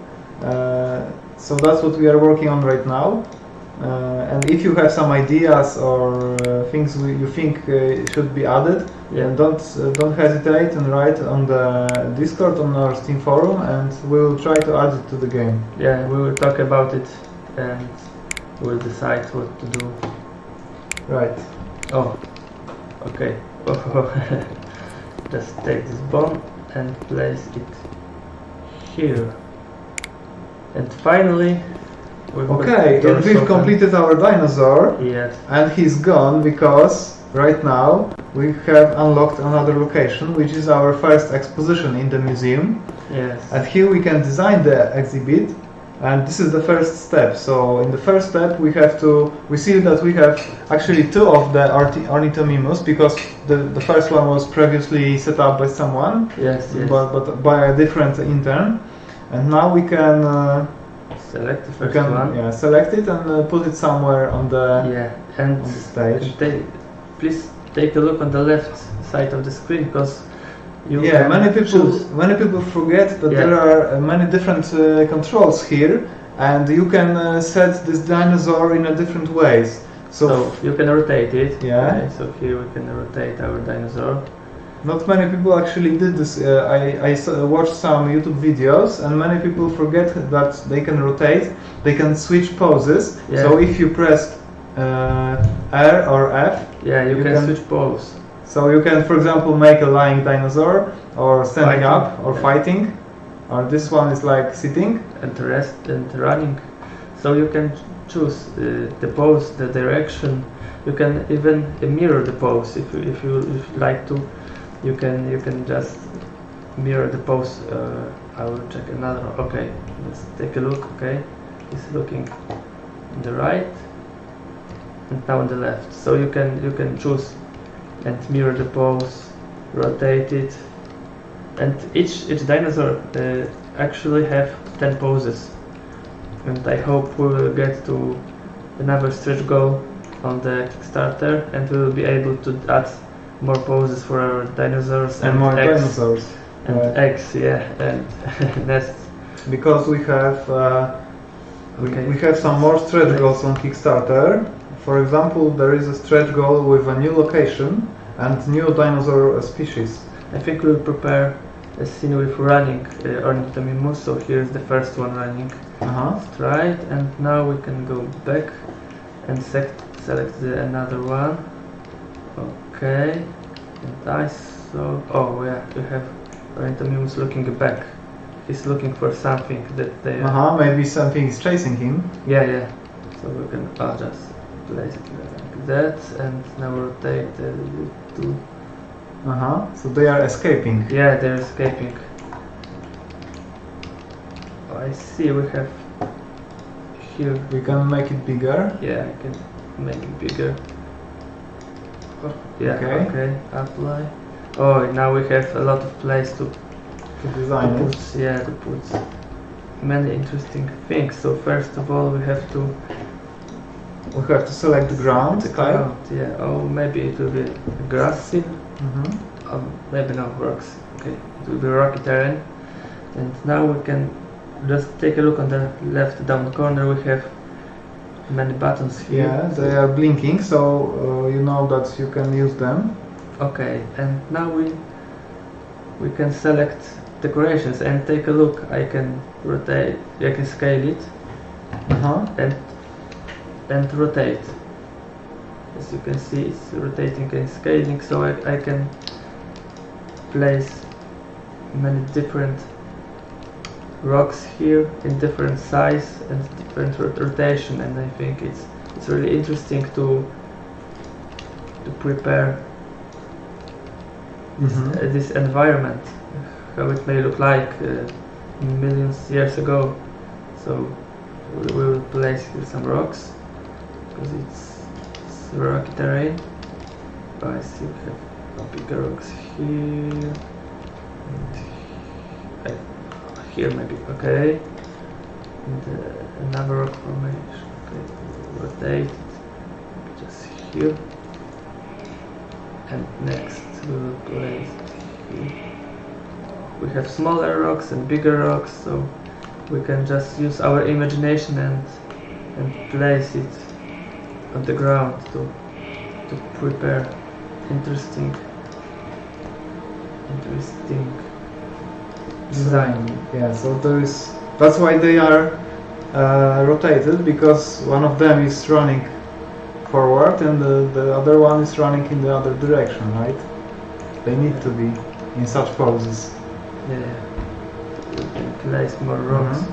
that's what we are working on right now. And if you have some ideas or things you think should be added, yeah, don't hesitate and write on the Discord on our Steam forum, and we will try to add it to the game. Yeah, we will talk about it and we'll decide what to do. Right. Oh, okay. Just take this bomb and place it here. And finally, we've completed our dinosaur. Yes. And he's gone because right now we have unlocked another location, which is our first exposition in the museum. Yes. And here we can design the exhibit, and this is the first step. So in the first step we see that we have actually two of the ornithomimus, because the first one was previously set up by someone, yes. but by a different intern, and now we can select the first one. Yeah, select it and put it somewhere on the on the stage. Please take a look on the left side of the screen, because many people forget that there are many different controls here, and you can set this dinosaur in a different ways. So you can rotate it. Yeah. Okay, so here we can rotate our dinosaur. Not many people actually did this. I watched some YouTube videos, and many people forget that they can rotate. They can switch poses. Yeah. So if you press R or F, you can switch pose. So you can, for example, make a lying dinosaur, or standing up, or fighting, or this one is like sitting and rest and running. So you can choose the pose, the direction. You can even mirror the pose if you like to. You can just mirror the pose. I will check another one. Okay, let's take a look. Okay, he's looking on the right and now on the left. So you can choose and mirror the pose, rotate it, and each dinosaur actually have 10 poses. And I hope we will get to another stretch goal on the Kickstarter, and we will be able to add more poses for our dinosaurs and more eggs, dinosaurs and eggs, and nests. Because we have we have some more stretch goals on Kickstarter. For example, there is a stretch goal with a new location and new dinosaur species. I think we'll prepare a scene with running ornithomimus. So here's the first one running straight, and now we can go back and select another one. Okay, and I saw. Oh yeah, we have ornithomimus looking back. He's looking for something that they. Maybe something is chasing him. Yeah. So we can just place it like that, and now rotate the two. So they are escaping. Yeah, they're escaping. I see. We have here. We can make it bigger. Yeah, I can make it bigger. Yeah. Okay. Apply. Oh, now we have a lot of place to design it. To put many interesting things. So first of all, we have to select the ground. Yeah. Oh, maybe it will be grassy. Maybe no, rocks. Okay, it will be rocky terrain. And now we can just take a look on the left down corner. We have many buttons here. Yeah, they are blinking, so you know that you can use them. Okay, and now we can select decorations and take a look. I can rotate. I can scale it. And rotate. As you can see, it's rotating and scaling, so I can place many different rocks here in different size and different rotation, and I think it's really interesting to prepare this environment, how it may look like millions years ago. So we will place here some rocks because it's rocky terrain. I see we have bigger rocks here and here maybe, okay. And another rock formation, okay, rotate it, maybe just here. And next we will place it here. We have smaller rocks and bigger rocks, so we can just use our imagination and place it on the ground to prepare interesting design. Yeah, so that's why they are rotated, because one of them is running forward and the other one is running in the other direction, right? They need to be in such poses. Yeah, we can place more rocks.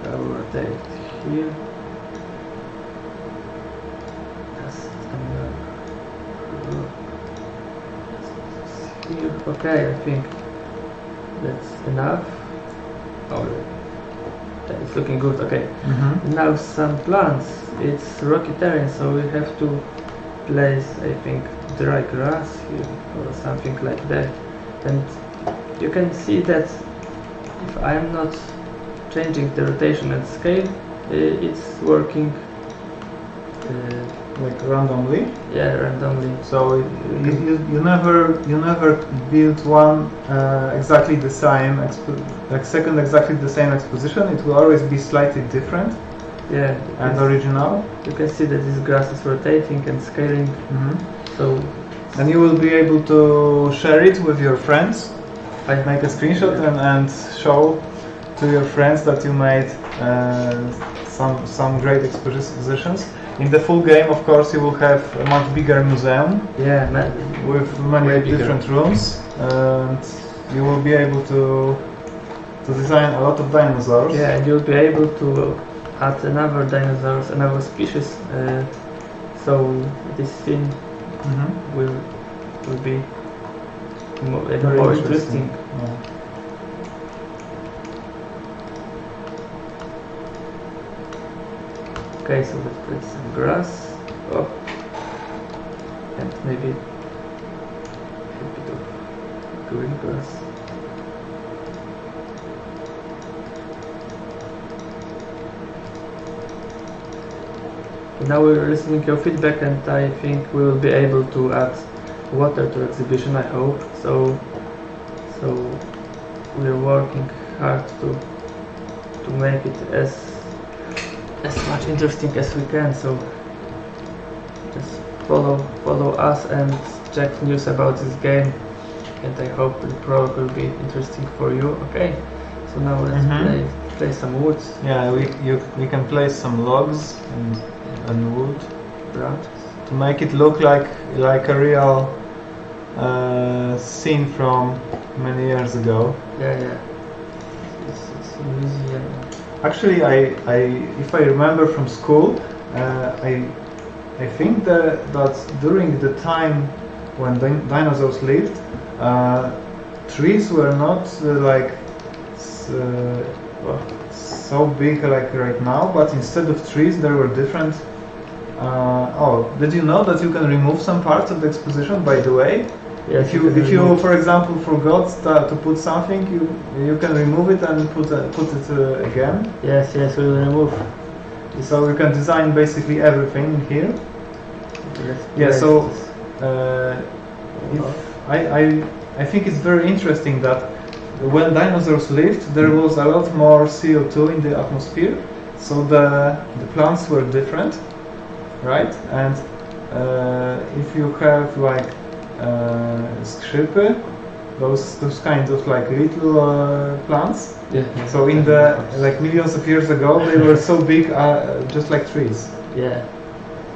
I will rotate here. Just another rock here. Okay, I think that's enough. Oh, it's looking good. Okay. Now some plants. It's rocky terrain, so we have to place, I think, dry grass here or something like that. And you can see that if I am not changing the rotation and scale, it's working like randomly. Yeah, randomly. So you never build one exactly the same second exactly the same exposition. It will always be slightly different. Yeah, and original. You can see that this grass is rotating and scaling. So, and you will be able to share it with your friends. Make a screenshot and show to your friends that you made some great expositions. In the full game, of course, you will have a much bigger museum. Yeah, with many different rooms, and you will be able to design a lot of dinosaurs. Yeah, and you'll be able to add another dinosaurs, another species. So this scene will be more interesting. Yeah. Okay, so let's put some grass. Oh, and maybe a bit of green grass. Now we're listening to your feedback, and I think we will be able to add water to exhibition, I hope. So we're working hard to make it as much interesting as we can. So just follow us and check news about this game, and I hope the prologue will be interesting for you. Okay, so now let's play some wood. Yeah, we can place some logs and wood branches to make it look like a real scene from many years ago. Yeah. It's a museum. Actually, if I remember from school, I think that during the time when dinosaurs lived, trees were not so big like right now, but instead of trees there were different. Did you know that you can remove some parts of the exposition, by the way? Yes, if you for example forgot to put something, you can remove it and put it again. Yes, we will remove. So you can design basically everything in here. So I think it's very interesting that when dinosaurs lived, there was a lot more CO2 in the atmosphere, so the plants were different, right? And if you have like skrzypy, those kinds of like little plants. Yeah. So in the millions of years ago, they were so big, just like trees. Yeah.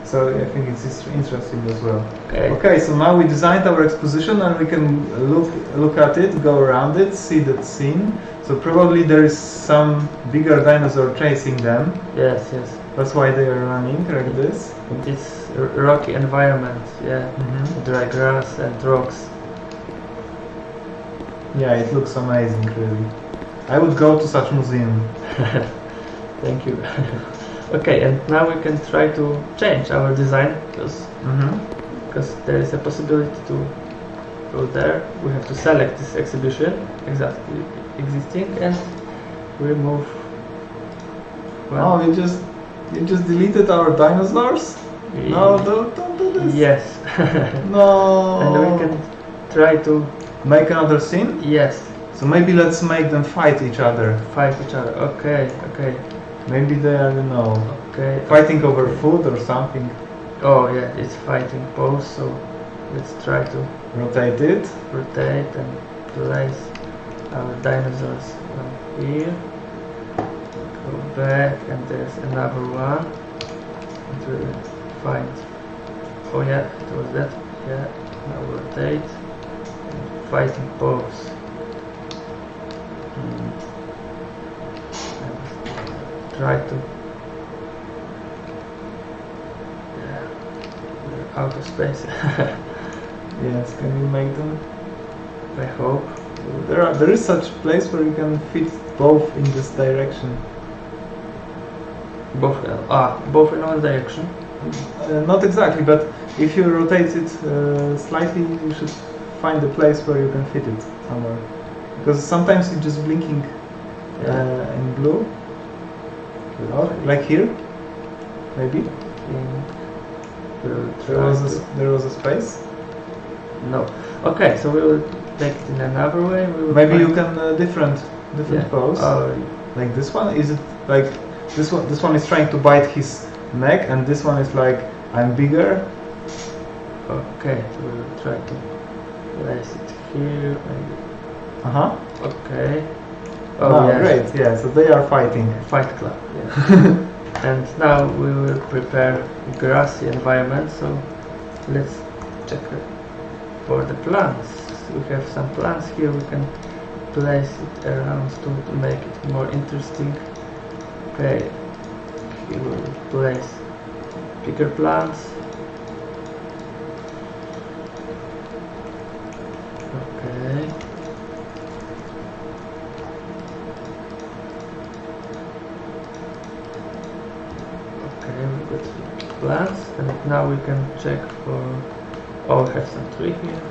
So I think it's interesting as well. Okay. Okay, so now we designed our exposition and we can look at it, go around it, see that scene. So probably there is some bigger dinosaur chasing them. Yes, yes. That's why they are running like this. In this rocky environment, yeah. Mm-hmm. Dry grass and rocks. Yeah, it looks amazing, really. I would go to such museum. Thank you. Okay, and now we can try to change our design because there is a possibility to go there. We have to select this exhibition exactly existing and remove one. Oh, you just deleted our dinosaurs? No, don't do this. Yes. No. And we can try to make another scene? Yes. So maybe let's make them fight each other. Fight each other. Okay, okay. Maybe they are, you know, okay, fighting over food or something. Oh yeah, it's fighting pose, so let's try to rotate it. Rotate and place our dinosaurs here. Go back and there's another one. And we'll find. Oh yeah, it was that. Yeah, now rotate. And fighting pose. Try to. Yeah, we're out of space. Yes, can you make them? I hope. There is such place where you can fit both in this direction. Both in one direction? Not exactly, but if you rotate it slightly, you should find a place where you can fit it somewhere. Because sometimes it's just blinking in blue. Oh, like here, maybe. There was a space. No. Okay, so we will take it in another way. Maybe you can different pose. Oh, like this one. Is it like this one? This one is trying to bite his neck, and this one is like I'm bigger. Okay, so we will try to place it here. Maybe. Okay. Oh, yes. Great, yeah, so they are fighting. Fight Club, yeah. And now we will prepare a grassy environment, so let's check for the plants. We have some plants here, we can place it around to make it more interesting. Okay, we will place bigger plants. Okay. Plants, and now we can check for. Oh, we have some tree here.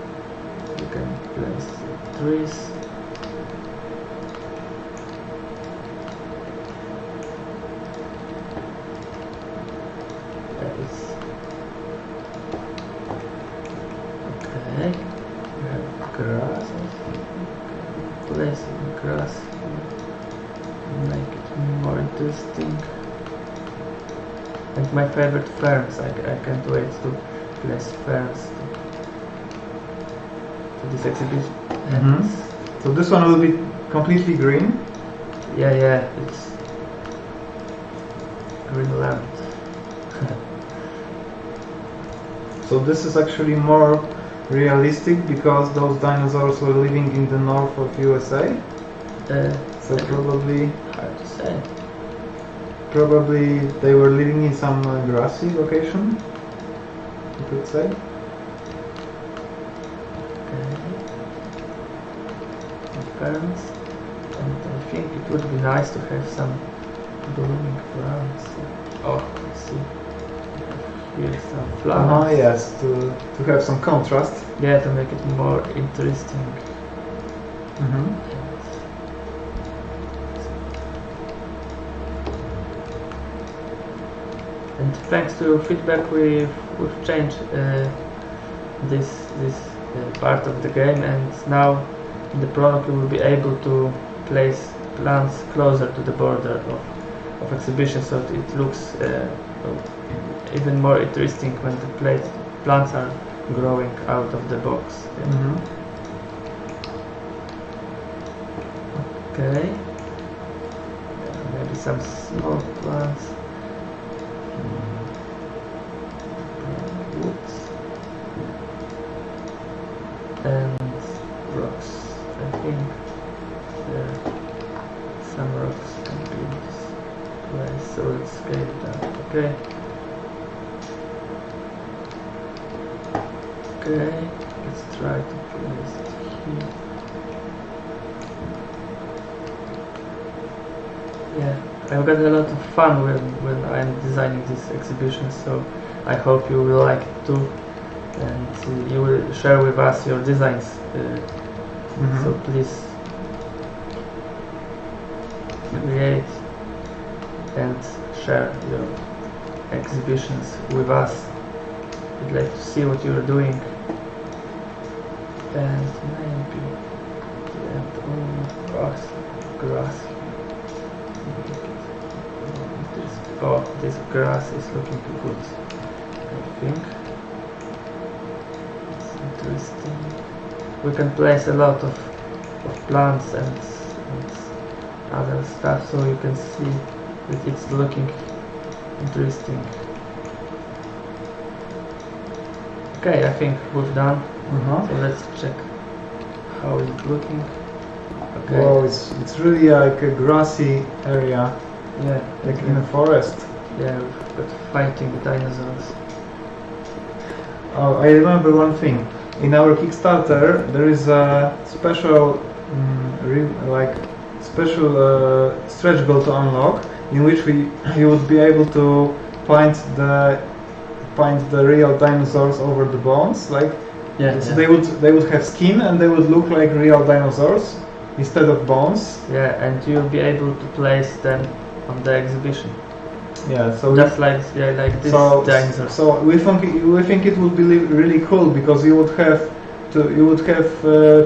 We can place trees. That is okay. We have grass. Place grass here. Make it more interesting. And my favorite ferns, I can't wait to place ferns to this exhibition. So this one will be completely green? Yeah, it's Greenland. So this is actually more realistic because those dinosaurs were living in the north of USA? So probably... Hard to say. Probably they were living in some grassy location, you could say. Okay. Ferns. And I think it would be nice to have some blooming plants. Oh, let's see. Here's some flowers. Yes, to have some contrast. Yeah, to make it more interesting. And thanks to your feedback, we've changed this part of the game, and now in the product we will be able to place plants closer to the border of exhibition, so it looks even more interesting when the plants are growing out of the box. Okay, maybe some small plants. and rocks. I think there are some rocks can be in this place, so let's scale it down. Okay. Okay, let's try to place it here. Yeah, I've got a lot of fun when I'm designing this exhibition, so I hope you will like it too, and you will share with us your designs. So please create and share your exhibitions with us. We'd like to see what you're doing, and maybe grass. This grass is looking good, I think. It's interesting. We can place a lot of plants and other stuff, so you can see that it's looking interesting. Okay, I think we've done. So let's check how it's looking. Okay. Wow, it's really like a grassy area. Yeah, like in a forest. Yeah, we've got fighting dinosaurs. Oh, I remember one thing. In our Kickstarter, there is a special, stretch goal to unlock, in which you would be able to find the real dinosaurs over the bones. Like, so they would have skin and they would look like real dinosaurs instead of bones. Yeah, and you'll be able to place them on the exhibition. Yeah, so just like this dinosaur. So we think it would be really cool, because you would have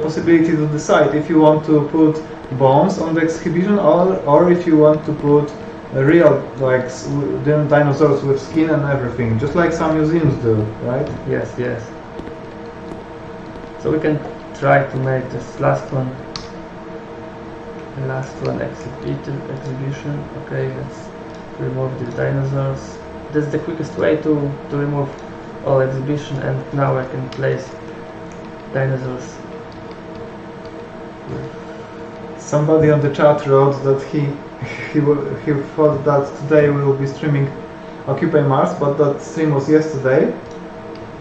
possibility to decide if you want to put bones on the exhibition or if you want to put real dinosaurs with skin and everything, just like some museums do, right? Yes. So we can try to make this last one exhibition. Okay, let's remove the dinosaurs. That's the quickest way to remove all exhibition, and now I can place dinosaurs. Somebody on the chat wrote that he thought that today we will be streaming Occupy Mars, but that stream was yesterday.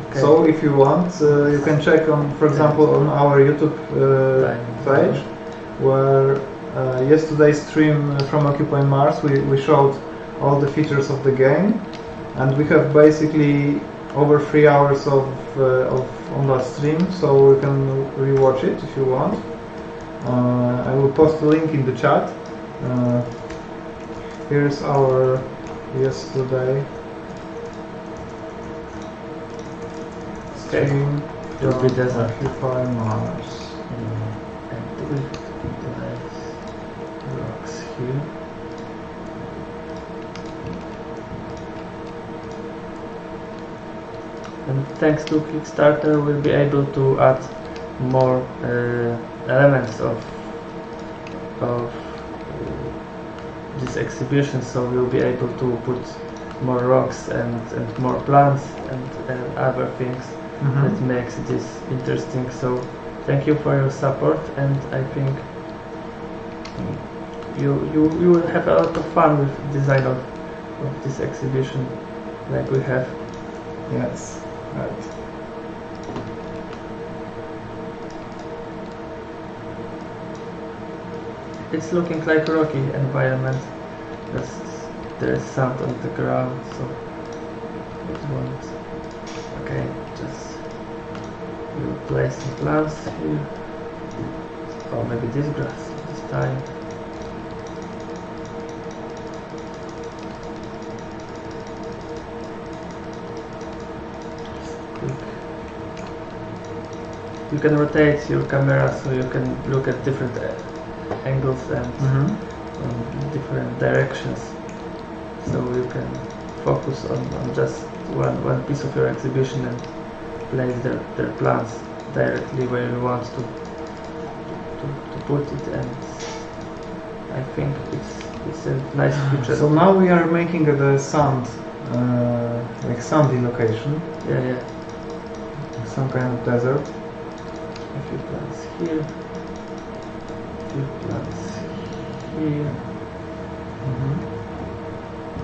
Okay. So if you want, you can check on, for example, on our YouTube page, where yesterday's stream from Occupy Mars we showed all the features of the game, and we have basically over 3 hours of on that stream, so we can rewatch it if you want. I will post a link in the chat. Here's our yesterday stream from Occupy Mars. And we place rocks here. And thanks to Kickstarter, we'll be able to add more elements of this exhibition, so we'll be able to put more rocks and more plants and other things that makes this interesting. So thank you for your support, and I think you will have a lot of fun with the design of this exhibition, like we have. Yes. Right. It's looking like a rocky environment. There is sand on the ground, so it won't. Okay, just we'll place some plants here. Or maybe this grass this time. You can rotate your camera so you can look at different angles and different directions, so you can focus on just one piece of your exhibition and place their plants directly where you want to put it, and I think it's a nice feature. So now we are making the sand, like sandy location. Yeah. Some kind of desert. A few plants here. A few plants here.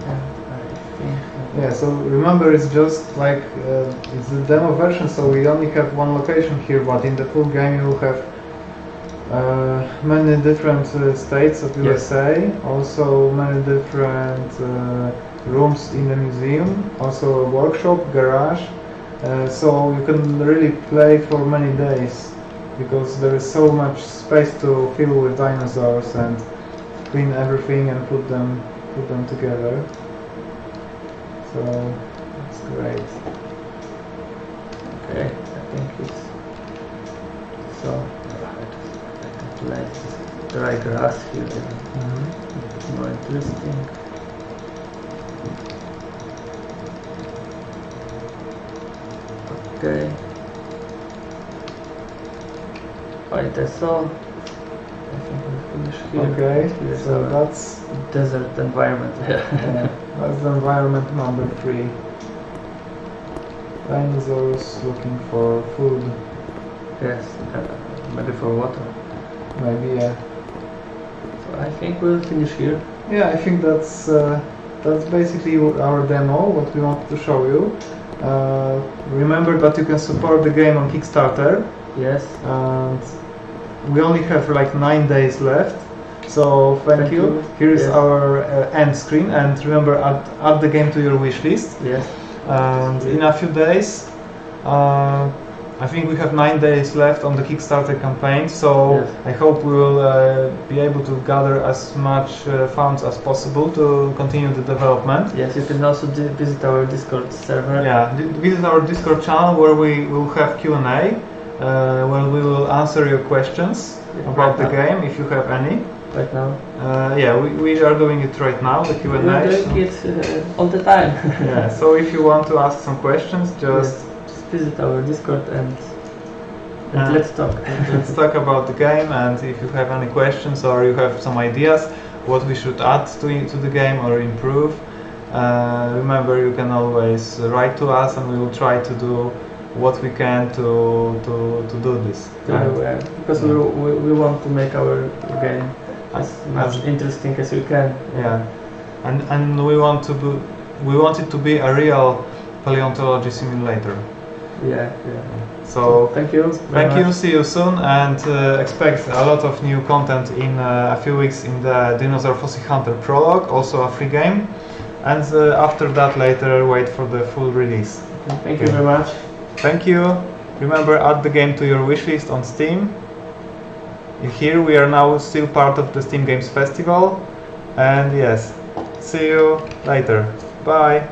And I think. Yeah, so remember it's just like it's the demo version, so we only have one location here, but in the full game you will have many different states of USA, also many different rooms in the museum, also a workshop, garage, so you can really play for many days because there is so much space to fill with dinosaurs and clean everything and put them together. So that's great. Okay, I think it's so. Like dry grass here, it's more interesting. Okay. Alright, that's all. I think we'll finish here. Okay, Here's so our that's desert environment. that's the environment number 3. Dinosaurs looking for food. Yes, maybe for water. Maybe, yeah. So I think we'll finish here. Yeah, I think that's basically our demo, what we wanted to show you. Remember that you can support the game on Kickstarter. Yes. And we only have like 9 days left. So thank you. Here is our end screen, and remember add the game to your wish list. Yes. And in a few days, I think we have 9 days left on the Kickstarter campaign, so yes. I hope we will be able to gather as much funds as possible to continue the development. Yes, you can also visit our Discord server. Yeah, visit our Discord channel where we will have Q&A, where we will answer your questions about the game, if you have any. Right now? Yeah, we are doing it right now, the Q&A. We are doing it all the time. Yeah, so if you want to ask some questions, just visit our Discord and let's talk. Let's talk about the game, and if you have any questions or you have some ideas what we should add to the game or improve, remember you can always write to us and we will try to do what we can to do this. Because we want to make our game as interesting as we can. Yeah, and we want it to be a real paleontology simulator. Yeah. So thank you. See you soon, and expect a lot of new content in a few weeks in the Dinosaur Fossil Hunter Prologue, also a free game, and after that later wait for the full release. Thank you very much. Thank you. Remember, add the game to your wishlist on Steam. Here we are now still part of the Steam Games Festival, and yes, see you later. Bye.